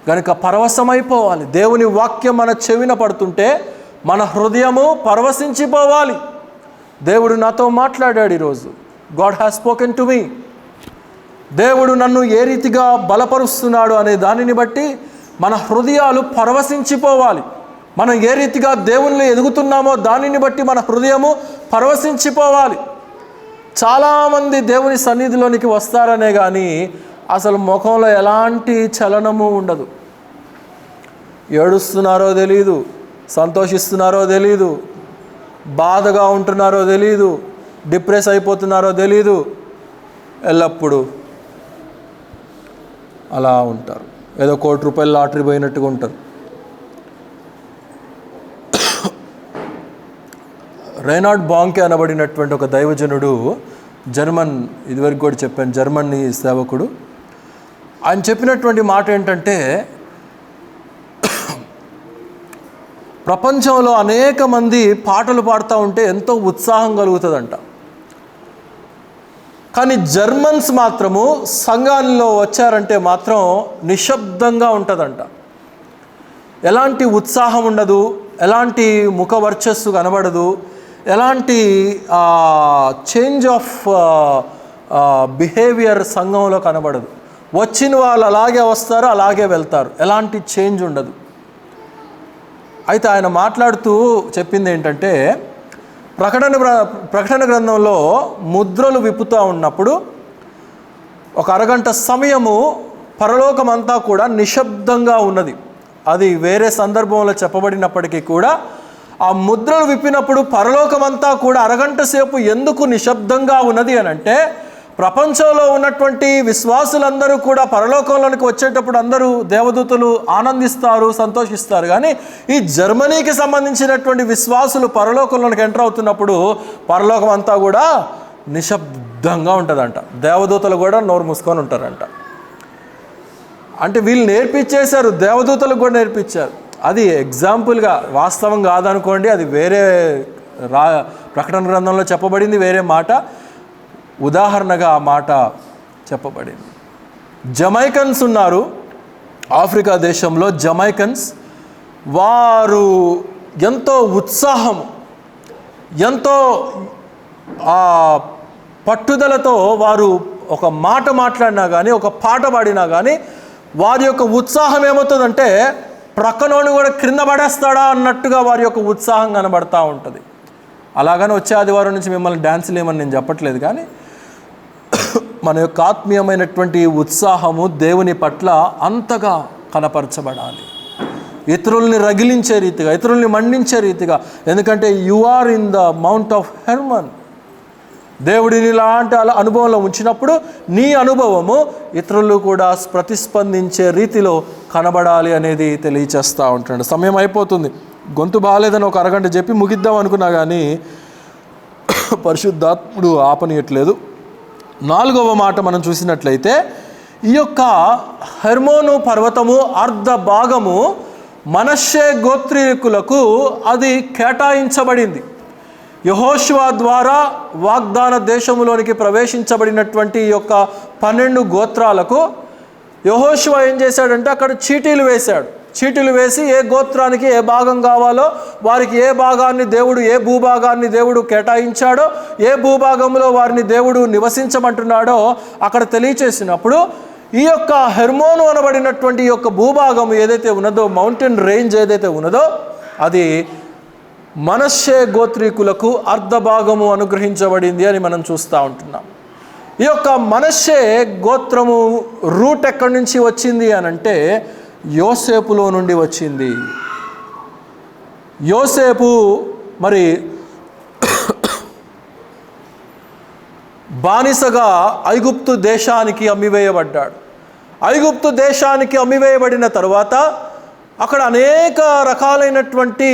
కనుక పరవశమైపోవాలి. దేవుని వాక్యం మన చెవిన పడుతుంటే మన హృదయము పరవశించిపోవాలి. దేవుడు నాతో మాట్లాడాడు ఈరోజు. God has spoken to me. దేవుడు నన్ను ఏ రీతిగా బలపరుస్తున్నాడు అనే దానిని బట్టి మన హృదయాలు పరవశించిపోవాలి. మనం ఏ రీతిగా దేవునిలో ఎదుగుతున్నామో దానిని బట్టి మన హృదయము పరవశించిపోవాలి. చాలామంది దేవుని సన్నిధిలోనికి వస్తారనే కానీ అసలు ముఖంలో ఎలాంటి చలనము ఉండదు. ఏడుస్తున్నారో తెలీదు, సంతోషిస్తున్నారో తెలీదు, బాధగా ఉంటున్నారో తెలీదు, డిప్రెస్ అయిపోతున్నారో తెలీదు. ఎల్లప్పుడూ అలా ఉంటారు. ఏదో ₹1,00,00,000 లాటరీ పోయినట్టుగా ఉంటారు. రైనార్డ్ బాంకే అనబడినటువంటి ఒక దైవజనుడు జర్మన్, ఇదివరకు కూడా చెప్పాను, జర్మనీ సేవకుడు. ఆయన చెప్పినటువంటి మాట ఏంటంటే, ప్రపంచంలో అనేక మంది పాటలు పాడుతూ ఉంటే ఎంతో ఉత్సాహం కలుగుతుందంట. కానీ జర్మన్స్ మాత్రము సంఘాల్లో వచ్చారంటే మాత్రం నిశ్శబ్దంగా ఉంటుందంట. ఎలాంటి ఉత్సాహం ఉండదు, ఎలాంటి ముఖ వర్చస్సు కనబడదు, ఎలాంటి చేంజ్ ఆఫ్ బిహేవియర్ సంఘంలో కనబడదు. వచ్చిన వాళ్ళు అలాగే వస్తారు, అలాగే వెళ్తారు, ఎలాంటి చేంజ్ ఉండదు. అయితే ఆయన మాట్లాడుతూ చెప్పింది ఏంటంటే, ప్రకటన గ్రంథంలో ముద్రలు విప్పుతూ ఉన్నప్పుడు ఒక అరగంట సమయము పరలోకమంతా కూడా నిశ్శబ్దంగా ఉన్నది. అది వేరే సందర్భంలో చెప్పబడినప్పటికీ కూడా ఆ ముద్రలు విప్పినప్పుడు పరలోకమంతా కూడా అరగంట సేపు ఎందుకు నిశ్శబ్దంగా ఉన్నది అని అంటే, ప్రపంచంలో ఉన్నటువంటి విశ్వాసులందరూ కూడా పరలోకంలోనికి వచ్చేటప్పుడు అందరూ దేవదూతలు ఆనందిస్తారు, సంతోషిస్తారు. కానీ ఈ జర్మనీకి సంబంధించినటువంటి విశ్వాసులు పరలోకంలోనికి ఎంటర్ అవుతున్నప్పుడు పరలోకం అంతా కూడా నిశ్శబ్దంగా ఉంటుందంట. దేవదూతలు కూడా నోరు మూసుకొని ఉంటారంట. అంటే వీళ్ళు నేర్పించేశారు, దేవదూతలకు కూడా నేర్పించారు. అది ఎగ్జాంపుల్గా, వాస్తవం కాదనుకోండి, అది వేరే ప్రకటన గ్రంథంలో చెప్పబడింది, వేరే మాట. ఉదాహరణగా ఆ మాట చెప్పబడింది. జమైకన్స్ ఉన్నారు ఆఫ్రికా దేశంలో. జమైకన్స్ వారు ఎంతో ఉత్సాహం, ఎంతో పట్టుదలతో వారు ఒక మాట మాట్లాడినా కానీ, ఒక పాట పాడినా కానీ వారి యొక్క ఉత్సాహం ఏమవుతుందంటే, ప్రక్కనోని కూడా క్రింద పడేస్తాడా అన్నట్టుగా వారి యొక్క ఉత్సాహం కనబడతా ఉంటుంది. అలాగని వచ్చే ఆదివారం నుంచి మిమ్మల్ని డ్యాన్సులు ఏమని నేను చెప్పట్లేదు, కానీ మన యొక్క ఆత్మీయమైనటువంటి ఉత్సాహము దేవుని పట్ల అంతగా కనపరచబడాలి, ఇతరుల్ని రగిలించే రీతిగా, ఇతరుల్ని మండించే రీతిగా. ఎందుకంటే you are in the mount of Hermon. దేవుడిని ఇలాంటి అనుభవంలో ఉంచినప్పుడు నీ అనుభవము ఇతరులు కూడా ప్రతిస్పందించే రీతిలో కనబడాలి అనేది తెలియచేస్తూ ఉంటాడు. సమయం అయిపోతుంది, గొంతు బాగాలేదని ఒక అరగంట చెప్పి ముగిద్దాం అనుకున్నా కానీ పరిశుద్ధాత్ముడు ఆపనీయట్లేదు. 4వ మాట మనం చూసినట్లయితే, ఈ యొక్క హెర్మోను పర్వతము అర్ధ భాగము మనష్షే గోత్రీకులకు అది కేటాయించబడింది. యెహోషువ ద్వారా వాగ్దాన దేశంలోనికి ప్రవేశించబడినటువంటి ఈ యొక్క 12 గోత్రాలకు యెహోషువ ఏం చేశాడంటే, అక్కడ చీటీలు వేశాడు. చీటీలు వేసి ఏ గోత్రానికి ఏ భాగం కావాలో వారికి ఏ భాగాన్ని దేవుడు, ఏ భూభాగాన్ని దేవుడు కేటాయించాడో, ఏ భూభాగంలో వారిని దేవుడు నివసించమంటున్నాడో అక్కడ తెలియచేసినప్పుడు, ఈ యొక్క హెర్మోను అనబడినటువంటి ఈ యొక్క భూభాగం ఏదైతే ఉన్నదో, మౌంటైన్ రేంజ్ ఏదైతే ఉన్నదో, అది మనష్షే గోత్రీకులకు అర్ధ భాగము అనుగ్రహించబడింది అని మనం చూస్తూ ఉంటున్నాం. ఈ యొక్క మనష్షే గోత్రము రూట్ ఎక్కడి నుంచి వచ్చింది అని అంటే, యోసేపులో నుండి వచ్చింది. యోసేపు మరి బానిసగా ఐగుప్తు దేశానికి అమ్మివేయబడ్డాడు. ఐగుప్తు దేశానికి అమ్మివేయబడిన తరువాత అక్కడ అనేక రకాలైనటువంటి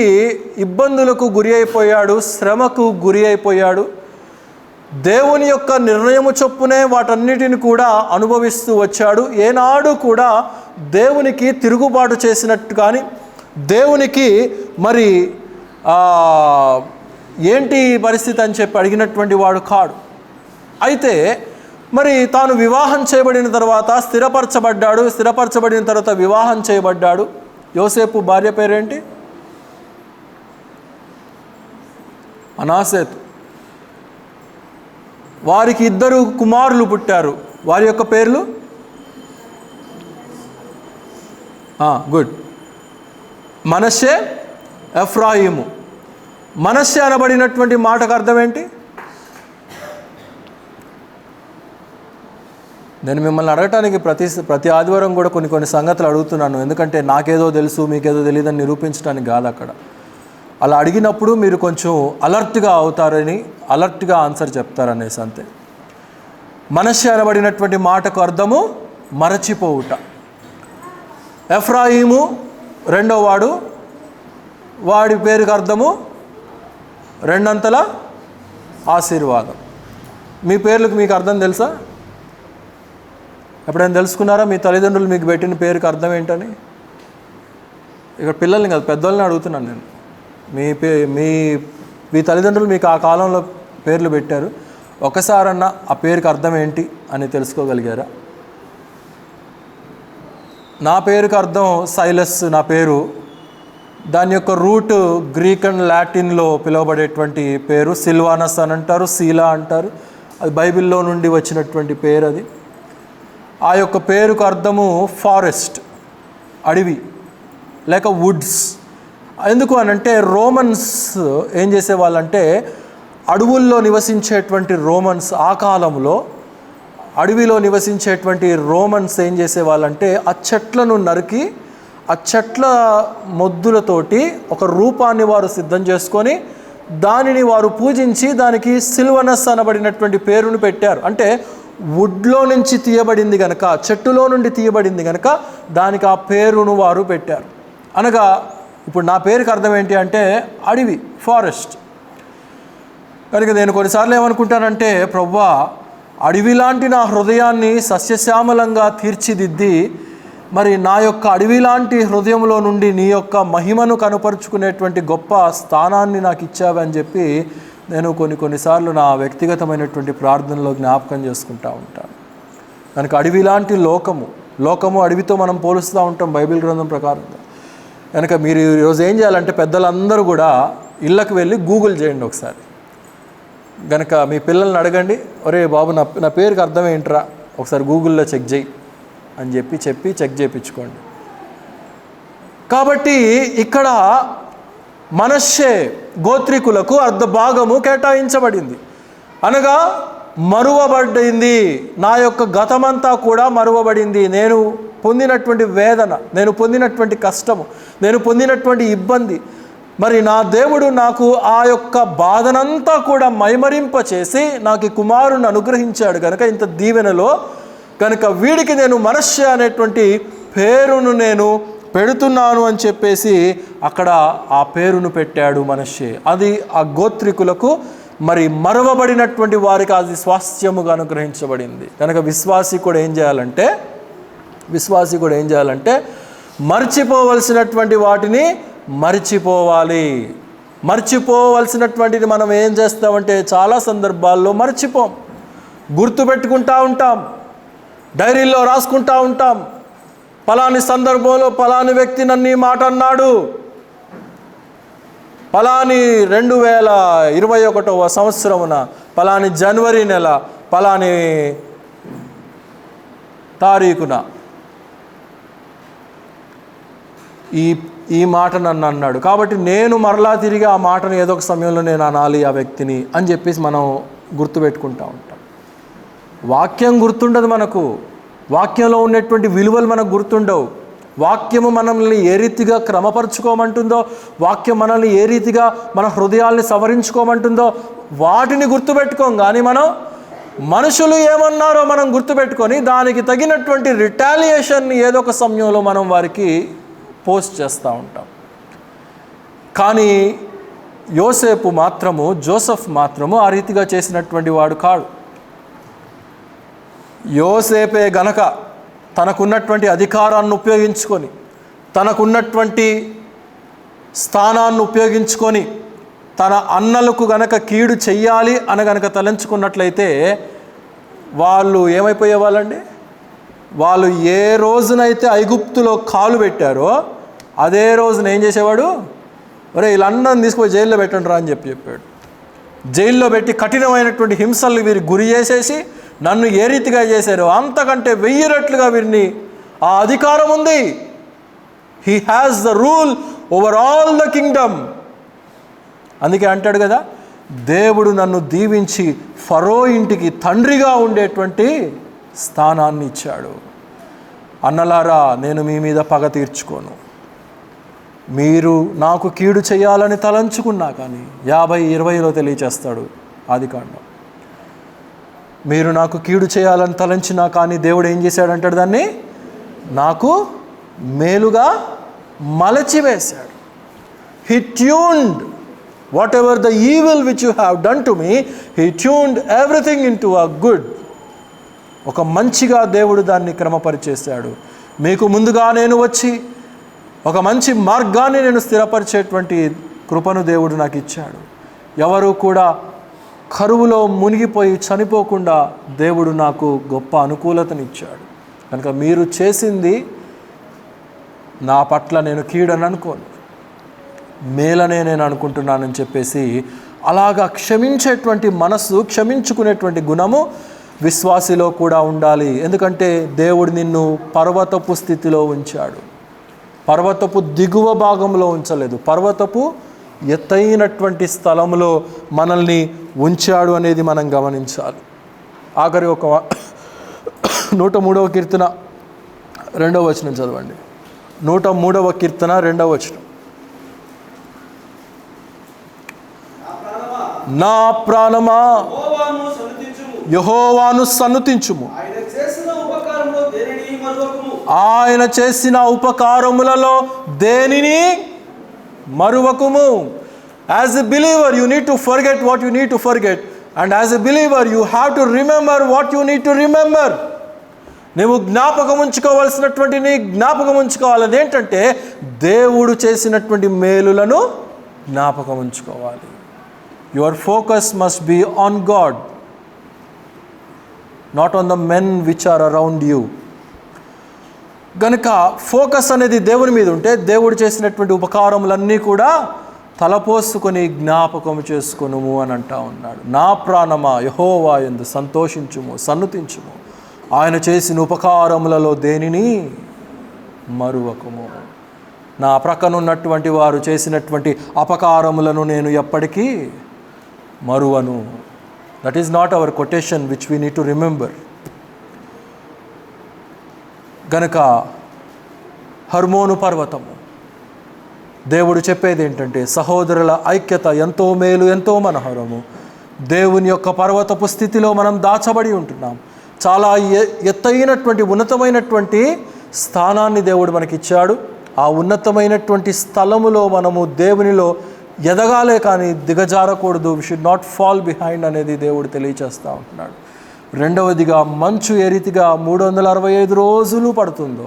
ఇబ్బందులకు గురి అయిపోయాడు, శ్రమకు గురి అయిపోయాడు. దేవుని యొక్క నిర్ణయము చొప్పునే వాటన్నిటిని కూడా అనుభవిస్తూ వచ్చాడు. ఏనాడు కూడా దేవునికి తిరుగుబాటు చేసినట్టు కానీ, దేవునికి మరి ఏంటి పరిస్థితి అని చెప్పి అడిగినటువంటి వాడు కాడు. అయితే మరి తాను వివాహం చేయబడిన తర్వాత స్థిరపరచబడ్డాడు. స్థిరపరచబడిన తర్వాత వివాహం చేయబడ్డాడు. యోసేపు భార్య పేరేంటి? అనాసేతు. వారికి 2 కుమారులు పుట్టారు. వారి యొక్క పేర్లు గుడ్, మనష్షే, ఎఫ్రాయిము. మనష్షే అనబడినటువంటి మాటకు అర్థం ఏంటి? నేను మిమ్మల్ని అడగటానికి ప్రతి ఆదివారం కూడా కొన్ని సంగతులు అడుగుతున్నాను. ఎందుకంటే నాకేదో తెలుసు మీకేదో తెలియదని నిరూపించడానికి కాదు. అక్కడ అలా అడిగినప్పుడు మీరు కొంచెం అలర్ట్గా అవుతారని, అలర్ట్గా ఆన్సర్ చెప్తారనేసి అంతే. మనష్షే అనబడినటువంటి మాటకు అర్థము మరచిపోవుట. ఎఫ్రాయిము రెండో వాడు, వాడి పేరుకి అర్థము 2 ఆశీర్వాదం. మీ పేర్లకు మీకు అర్థం తెలుసా? ఎప్పుడైనా తెలుసుకున్నారా మీ తల్లిదండ్రులు మీకు పెట్టిన పేరుకి అర్థం ఏంటని? ఇక్కడ పిల్లల్ని కాదు, పెద్దోళ్ళని అడుగుతున్నాను నేను. మీ తల్లిదండ్రులు మీకు ఆ కాలంలో పేర్లు పెట్టారు, ఒకసారన్నా ఆ పేరుకి అర్థం ఏంటి అని తెలుసుకోగలిగారా? నా పేరుకి అర్థం సైలస్. నా పేరు, దాని యొక్క రూట్ గ్రీక్ అండ్ లాటిన్లో పిలువబడేటువంటి పేరు సిల్వానస్ అని అంటారు, సీలా అంటారు. అది బైబిల్లో నుండి వచ్చినటువంటి పేరు. అది ఆ యొక్క పేరుకు అర్థము ఫారెస్ట్, అడవి లేక వుడ్స్. ఎందుకు అనంటే రోమన్స్ ఏం చేసేవాళ్ళంటే, అడవుల్లో నివసించేటువంటి రోమన్స్, ఆ కాలంలో అడవిలో నివసించేటువంటి రోమన్స్ ఏం చేసేవాళ్ళంటే ఆ చెట్లను నరికి ఆ చెట్ల మొద్దులతోటి ఒక రూపాన్ని వారు సిద్ధం చేసుకొని దానిని వారు పూజించి దానికి సిల్వనస్ అనబడినటువంటి పేరును పెట్టారు. అంటే వుడ్లో నుంచి తీయబడింది కనుక, చెట్టులో నుండి తీయబడింది కనుక దానికి ఆ పేరును వారు పెట్టారు. అనగా ఇప్పుడు నా పేరుకి అర్థం ఏంటి అంటే అడవి, ఫారెస్ట్. కనుక నేను కొన్నిసార్లు ఏమనుకుంటానంటే, ప్రభువా అడవి లాంటి నా హృదయాన్ని సస్యశ్యామలంగా తీర్చిదిద్ది మరి నా యొక్క అడవి లాంటి హృదయంలో నుండి నీ యొక్క మహిమను కనుపరుచుకునేటువంటి గొప్ప స్థానాన్ని నాకు ఇచ్చావని చెప్పి నేను కొన్నిసార్లు నా వ్యక్తిగతమైనటువంటి ప్రార్థనలో జ్ఞాపకం చేసుకుంటూ ఉంటాను. కనుక అడవి లాంటి లోకము అడవితో మనం పోలుస్తూ ఉంటాం బైబిల్ గ్రంథం ప్రకారంగా. కనుక మీరు ఈరోజు ఏం చేయాలంటే పెద్దలందరూ కూడా ఇళ్ళకు వెళ్ళి గూగుల్ చేయండి ఒకసారి. కనుక మీ పిల్లల్ని అడగండి, ఒరే బాబు నా పేరుకి అర్థం ఏంట్రా ఒకసారి గూగుల్లో చెక్ చేయి అని చెప్పి చెక్ చేయించుకోండి. కాబట్టి ఇక్కడ మనష్షే గోత్రికులకు అర్ధ భాగము కేటాయించబడింది. అనగా మరువబడింది. నా యొక్క గతమంతా కూడా మరువబడింది. నేను పొందినటువంటి వేదన, నేను పొందినటువంటి కష్టము, నేను పొందినటువంటి ఇబ్బంది, మరి నా దేవుడు నాకు ఆ యొక్క బాధనంతా కూడా మైమరింపచేసి నాకు ఈ కుమారుని అనుగ్రహించాడు కనుక ఇంత దీవెనలో, కనుక వీడికి నేను మనష్షే అనేటువంటి పేరును నేను పెడుతున్నాను అని చెప్పేసి అక్కడ ఆ పేరును పెట్టాడు మనష్షే. అది ఆ గోత్రికులకు మరి మరవబడినటువంటి వారికి అది స్వాస్థ్యముగా అనుగ్రహించబడింది. కనుక విశ్వాసి కూడా ఏం చేయాలంటే మర్చిపోవలసినటువంటి వాటిని మర్చిపోవాలి. మర్చిపోవలసినటువంటిది మనం ఏం చేస్తామంటే చాలా సందర్భాల్లో మర్చిపోం, గుర్తుపెట్టుకుంటూ ఉంటాం, డైరీల్లో రాసుకుంటూ ఉంటాం. పలాని సందర్భంలో పలాని వ్యక్తి నన్ను ఈ మాట అన్నాడు, పలాని 2021వ సంవత్సరమున పలాని జనవరి నెల పలాని తారీఖున ఈ మాట నన్ను అన్నాడు, కాబట్టి నేను మరలా తిరిగి ఆ మాటను ఏదో ఒక సమయంలో నేను అనాలి ఆ వ్యక్తిని అని చెప్పేసి మనం గుర్తుపెట్టుకుంటూ ఉంటాం. వాక్యం గుర్తుండదు మనకు, వాక్యంలో ఉన్నటువంటి విలువలు మనకు గుర్తుండవు. వాక్యము మనల్ని ఏ రీతిగా క్రమపరుచుకోమంటుందో, వాక్యం మనల్ని ఏ రీతిగా మన హృదయాల్ని సవరించుకోమంటుందో వాటిని గుర్తుపెట్టుకోం. కానీ మనం మనుషులు ఏమన్నారో మనం గుర్తుపెట్టుకొని దానికి తగినటువంటి రిటాలియేషన్ని ఏదో ఒక సమయంలో మనం వారికి పోస్ట్ చేస్తూ ఉంటాం. కానీ జోసెఫ్ మాత్రము ఆ రీతిగా చేసినటువంటి వాడు కాడు. యోసేపే గనక తనకున్నటువంటి అధికారాన్ని ఉపయోగించుకొని, తనకున్నటువంటి స్థానాన్ని ఉపయోగించుకొని తన అన్నలకు గనక కీడు చెయ్యాలి అని గనక తలంచుకున్నట్లయితే వాళ్ళు ఏమైపోయేవాళ్ళండి? వాళ్ళు ఏ రోజునైతే ఐగుప్తులో కాలు పెట్టారో అదే రోజున ఏం చేసేవాడు? ఒరే వీళ్ళందరిని తీసుకుపోయి జైల్లో పెట్టండి రా అని చెప్పాడు. జైల్లో పెట్టి కఠినమైనటువంటి హింసలు వీరికి గురి చేసేసి నన్ను ఏ రీతిగా చేశారో అంతకంటే 1000 రెట్లుగా వీరిని ఆ అధికారం ఉంది. He has the rule over all the Kingdom. అందుకే అంటాడు కదా, దేవుడు నన్ను దీవించి ఫరో ఇంటికి తండ్రిగా ఉండేటువంటి స్థానాన్ని ఇచ్చాడు. అన్నలారా, నేను మీ మీద పగ తీర్చుకోను. మీరు నాకు కీడు చేయాలని తలంచుకున్నా కానీ 50:20లో తెలియచేస్తాడు ఆదికాండం. మీరు నాకు కీడు చేయాలని తలంచినా కానీ దేవుడు ఏం చేశాడంటాడు, దాన్ని నాకు మేలుగా మలచివేశాడు. He turned whatever the evil which you have done to me, he turned everything into a good. ఒక మంచిగా దేవుడు దాన్ని క్రమపరిచేశాడు. మీకు ముందుగా నేను వచ్చి ఒక మంచి మార్గాన్ని నేను స్థిరపరిచేటువంటి కృపను దేవుడు నాకు ఇచ్చాడు. ఎవరు కూడా కరువులో మునిగిపోయి చనిపోకుండా దేవుడు నాకు గొప్ప అనుకూలతనిచ్చాడు. కనుక మీరు చేసింది నా పట్ల నేను కీడని అనుకోను, మేలనే నేను అనుకుంటున్నానని చెప్పేసి అలాగా క్షమించేటువంటి మనస్సు, క్షమించుకునేటువంటి గుణము విశ్వాసిలో కూడా ఉండాలి. ఎందుకంటే దేవుడు నిన్ను పర్వతపు స్థితిలో ఉంచాడు, పర్వతపు దిగువ భాగంలో ఉంచలేదు, పర్వతపు ఎత్తైనటువంటి స్థలంలో మనల్ని ఉంచాడు అనేది మనం గమనించాలి. ఆఖరి ఒక 103వ కీర్తన 2వ వచనం చదవండి. 103వ కీర్తన 2వ వచనం. నా ప్రాణమా యెహోవాను సన్నుతించుము, ఆయన చేసిన ఉపకారములలో దేనిని మరువకుము. As a believer you need to forget what you need to forget, and as a believer you have to remember what you need to remember. నువ్వు జ్ఞాపకం ఉంచుకోవాల్సినటువంటి నీ జ్ఞాపకం ఉంచుకోవాలి ఏంటంటే దేవుడు చేసినటువంటి మేలులను జ్ఞాపకం ఉంచుకోవాలి. Your focus must be on God, not on the men which are around you. గనుక ఫోకస్ అనేది దేవుని మీద ఉంటే దేవుడు చేసినటువంటి ఉపకారములన్నీ కూడా తలపోసుకొని జ్ఞాపకం చేసుకొనుము అని అంటా ఉన్నాడు. నా ప్రాణమా యెహోవా యందు సంతోషించుము, సన్నుతించుము, ఆయన చేసిన ఉపకారములలో దేనిని మరువకుము. నా ప్రక్కనున్నటువంటి వారు చేసినటువంటి అపకారములను నేను ఎప్పటికీ మరువను. That is not our quotation which we need to remember. గనుక హర్మోను పర్వతము దేవుడు చెప్పేది ఏంటంటే సహోదరుల ఐక్యత ఎంతో మేలు, ఎంతో మనోహరము. దేవుని యొక్క పర్వతపు స్థితిలో మనం దాచబడి ఉంటున్నాం. చాలా ఎత్తైనటువంటి ఉన్నతమైనటువంటి స్థానాన్ని దేవుడు మనకిచ్చాడు. ఆ ఉన్నతమైనటువంటి స్థలములో మనము దేవునిలో ఎదగాలే కానీ దిగజారకూడదు. We should not fall behind అనేది దేవుడు తెలియచేస్తూ ఉంటున్నాడు. రెండవదిగా మంచు ఏ రీతిగా 365 రోజులు పడుతుందో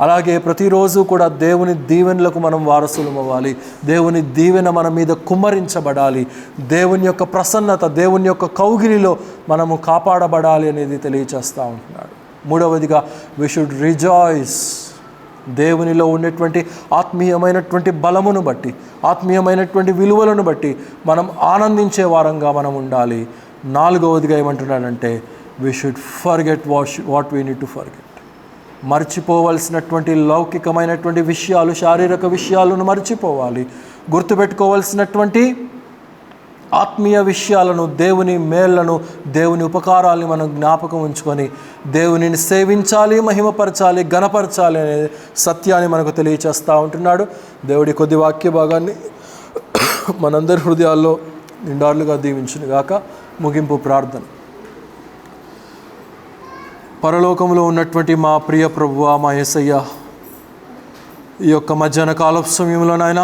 అలాగే ప్రతిరోజు కూడా దేవుని దీవెనలకు మనం వారసులం అవ్వాలి. దేవుని దీవెన మన మీద కుమ్మరించబడాలి. దేవుని యొక్క ప్రసన్నత, దేవుని యొక్క కౌగిలిలో మనము కాపాడబడాలి అనేది తెలియచేస్తూ ఉంటున్నాడు. మూడవదిగా వి షుడ్ రిజాయిస్. దేవునిలో ఉండేటువంటి ఆత్మీయమైనటువంటి బలమును బట్టి, ఆత్మీయమైనటువంటి విలువలను బట్టి మనం ఆనందించే వారంగా మనం ఉండాలి. నాలుగవదిగా ఏమంటున్నాడంటే we should forget what we need to forget. మర్చిపోవలసినటువంటి లౌకికమైనటువంటి విషయాలు, శారీరక విషయాలను మర్చిపోవాలి. గుర్తుపెట్టుకోవాల్సినటువంటి ఆత్మీయ విషయాలను, దేవుని మేళ్లను, దేవుని ఉపకారాలని మనం జ్ఞాపకం ఉంచుకొని దేవునిని సేవించాలి, మహిమపరచాలి, ఘనపరచాలి అనే సత్యాన్ని మనకు తెలియచేస్తూ ఉంటున్నాడు. దేవుడి కొద్ది వాక్య భాగాన్ని మనందరి హృదయాల్లో నిండార్లుగా దీవించును గాక. ముగింపు ప్రార్థన. పరలోకంలో ఉన్నటువంటి మా ప్రియ ప్రభువా, మా యేసయ్య, ఈ యొక్క మధ్యాహ్న కాల సమయంలో నాయన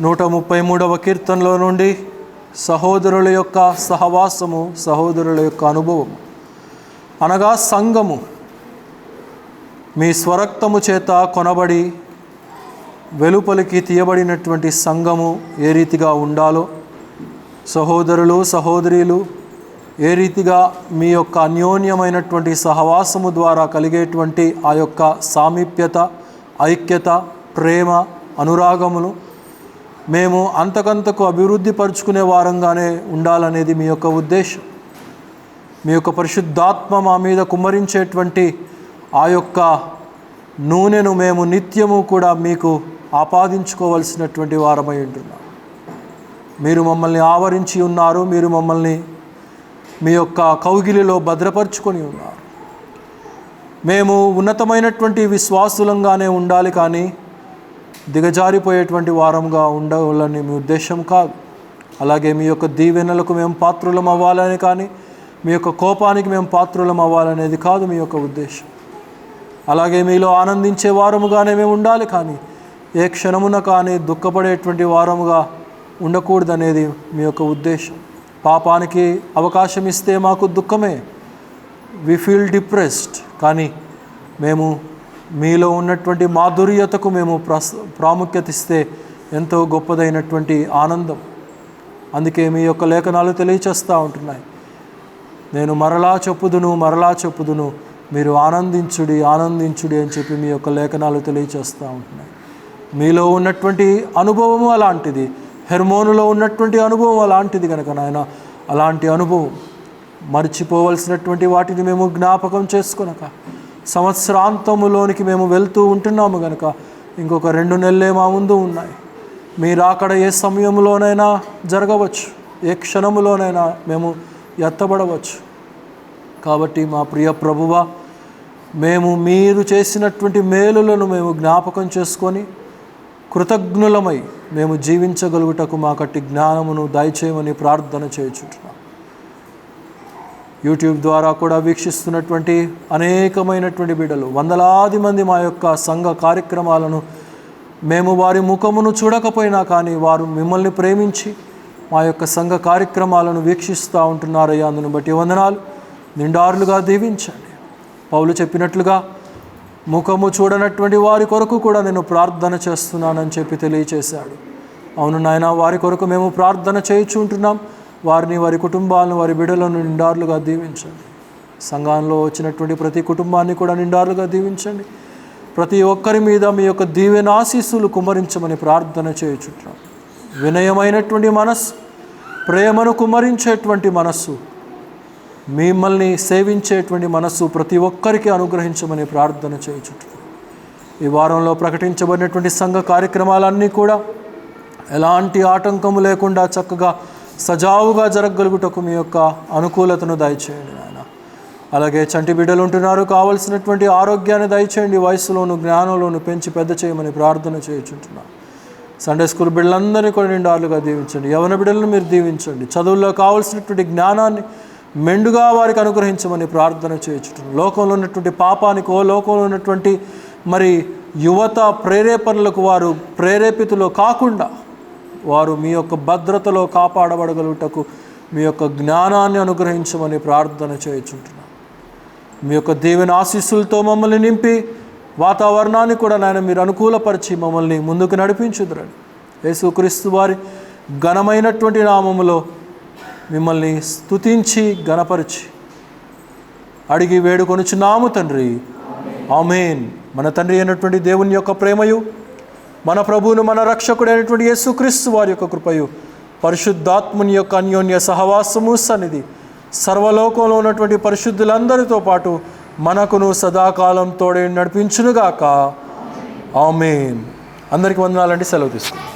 133వ కీర్తనలో నుండి సహోదరుల యొక్క సహవాసము, సహోదరుల యొక్క అనుభవం అనగా సంఘము మీ స్వరక్తము చేత కొనబడి వెలుపలికి తీయబడినటువంటి సంఘము ఏ రీతిగా ఉండాలో, సహోదరులు సహోదరీలు ఏ రీతిగా మీ యొక్క అన్యోన్యమైనటువంటి సహవాసము ద్వారా కలిగేటువంటి ఆ యొక్క సామీప్యత, ఐక్యత, ప్రేమ, అనురాగములు మేము అంతకంతకు అభివృద్ధి పరుచుకునే వారంగానే ఉండాలనేది మీ యొక్క ఉద్దేశం. మీ యొక్క పరిశుద్ధాత్మ మా మీద కుమ్మరించేటువంటి ఆ యొక్క నూనెను మేము నిత్యము కూడా మీకు ఆపాదించుకోవలసినటువంటి వారమై ఉంటున్నాం. మీరు మమ్మల్ని ఆవరించి ఉన్నారు. మీరు మమ్మల్ని మీ యొక్క కౌగిలిలో భద్రపరుచుకొని ఉన్నారు. మేము ఉన్నతమైనటువంటి విశ్వాసులంగానే ఉండాలి కానీ దిగజారిపోయేటువంటి వారంగా ఉండాలని మీ ఉద్దేశం కాదు. అలాగే మీ యొక్క దీవెనలకు మేము పాత్రులం అవ్వాలని కానీ మీ యొక్క కోపానికి మేము పాత్రులం అవ్వాలనేది కాదు మీ యొక్క ఉద్దేశం. అలాగే మీలో ఆనందించే వారముగానే మేము ఉండాలి కానీ ఏ క్షణమున కానీ దుఃఖపడేటువంటి వారముగా ఉండకూడదనేది మీ యొక్క ఉద్దేశం. పాపానికి అవకాశం ఇస్తే మాకు దుఃఖమే, వి ఫీల్ డిప్రెస్డ్. కానీ మేము మీలో ఉన్నటువంటి మాధుర్యతకు మేము ప్రాముఖ్యత ఇస్తే ఎంతో గొప్పదైనటువంటి ఆనందం. అందుకే మీ యొక్క లేఖనాలు తెలియచేస్తూ ఉంటున్నాయి, నేను మరలా చెప్పుదును మీరు ఆనందించుడి అని చెప్పి మీ యొక్క లేఖనాలు తెలియచేస్తూ ఉంటున్నాయి. మీలో ఉన్నటువంటి అనుభవము అలాంటిది, హెర్మోనులో ఉన్నటువంటి అనుభవం అలాంటిది కనుక నాయన, అలాంటి అనుభవం మర్చిపోవలసినటువంటి వాటిని మేము జ్ఞాపకం చేసుకొనక సంవత్సరాంతములోనికి మేము వెళ్తూ ఉంటున్నాము కనుక ఇంకొక 2 నెలలే మా ముందు ఉన్నాయి. మీరు అక్కడ ఏ సమయంలోనైనా జరగవచ్చు, ఏ క్షణములోనైనా మేము ఎత్తబడవచ్చు. కాబట్టి మా ప్రియ ప్రభువా, మేము మీరు చేసినటువంటి మేలులను మేము జ్ఞాపకం చేసుకొని కృతజ్ఞులమై మేము జీవించగలుగుటకు మాకట్టి జ్ఞానమును దయచేయమని ప్రార్థన చేయుచుంటున్నాం. యూట్యూబ్ ద్వారా కూడా వీక్షిస్తున్నటువంటి అనేకమైనటువంటి బిడ్డలు, వందలాది మంది మా యొక్క సంఘ కార్యక్రమాలను మేము వారి ముఖమును చూడకపోయినా కానీ వారు మిమ్మల్ని ప్రేమించి మా యొక్క సంఘ కార్యక్రమాలను వీక్షిస్తూ ఉంటున్నారయ్యా. అందును బట్టి వందనాలు. నిండారులుగా దీవించండి. పౌలు చెప్పినట్లుగా ముఖము చూడనటువంటి వారి కొరకు కూడా నేను ప్రార్థన చేస్తున్నానని చెప్పి తెలియచేశాడు. అవును నాయన, వారి కొరకు మేము ప్రార్థన చేయించుంటున్నాం. వారిని, వారి కుటుంబాలను, వారి బిడ్డలను నిండారులుగా దీవించండి. సంఘంలో వచ్చినటువంటి ప్రతి కుటుంబాన్ని కూడా నిండారులుగా దీవించండి. ప్రతి ఒక్కరి మీద మీ యొక్క దీవెనాశీస్సులు కుమ్మరించమని ప్రార్థన చేయుచుంటున్నాం. వినయమైనటువంటి మనస్సు, ప్రేమను కుమ్మరించేటువంటి మనస్సు, మిమ్మల్ని సేవించేటువంటి మనస్సు ప్రతి ఒక్కరికి అనుగ్రహించమని ప్రార్థన చేయుచుంటున్నాం. ఈ వారంలో ప్రకటించబడినటువంటి సంఘ కార్యక్రమాలన్నీ కూడా ఎలాంటి ఆటంకము లేకుండా చక్కగా సజావుగా జరగగలుగుటకు మీ యొక్క అనుకూలతను దయచేయండి నాయన. అలాగే చంటి బిడ్డలు ఉంటున్నారు, కావలసినటువంటి ఆరోగ్యాన్ని దయచేయండి. వయసులోను జ్ఞానంలోను పెంచి పెద్ద చేయమని ప్రార్థన చేయుచుంటున్నాం. సండే స్కూల్ బిడ్డలందరినీ కూడా నిండారులుగా దీవించండి. యవన బిడ్డలను మీరు దీవించండి. చదువుల్లో కావలసినటువంటి జ్ఞానాన్ని మెండుగా వారికి అనుగ్రహించమని ప్రార్థన చేయుచుంటున్నాం. లోకంలో ఉన్నటువంటి పాపానికో, లోకంలో ఉన్నటువంటి యువత ప్రేరేపణలకు వారు ప్రేరేపితులు కాకుండా వారు మీ యొక్క భద్రతలో కాపాడబడగలుగుటకు మీ యొక్క జ్ఞానాన్ని అనుగ్రహించమని ప్రార్థన చేయుచుంటున్నాం. మీ యొక్క దీవెన ఆశీస్సులతో మమ్మల్ని నింపి వాతావరణాన్ని కూడా నాయన మీరు అనుకూలపరిచి మమ్మల్ని ముందుకు నడిపించుదురని యేసుక్రీస్తు వారి ఘనమైనటువంటి నామములో మిమ్మల్ని స్తుతించి ఘనపరిచి అడిగి వేడుకొనుచున్నాము తండ్రి. ఆమేన్. మన తండ్రి అయినటువంటి దేవుని యొక్క ప్రేమయు, మన ప్రభువును మన రక్షకుడైనటువంటి యేసుక్రీస్తు వారి యొక్క కృపయు, పరిశుద్ధాత్ముని యొక్క అన్యోన్య సహవాసము సన్నిధి సర్వలోకంలో ఉన్నటువంటి పరిశుద్ధులందరితో పాటు మనకును సదాకాలం తోడే నడిపించునుగాక. ఆమేన్. అందరికీ వందనాలండి. సెలవు తీసుకుంటాం.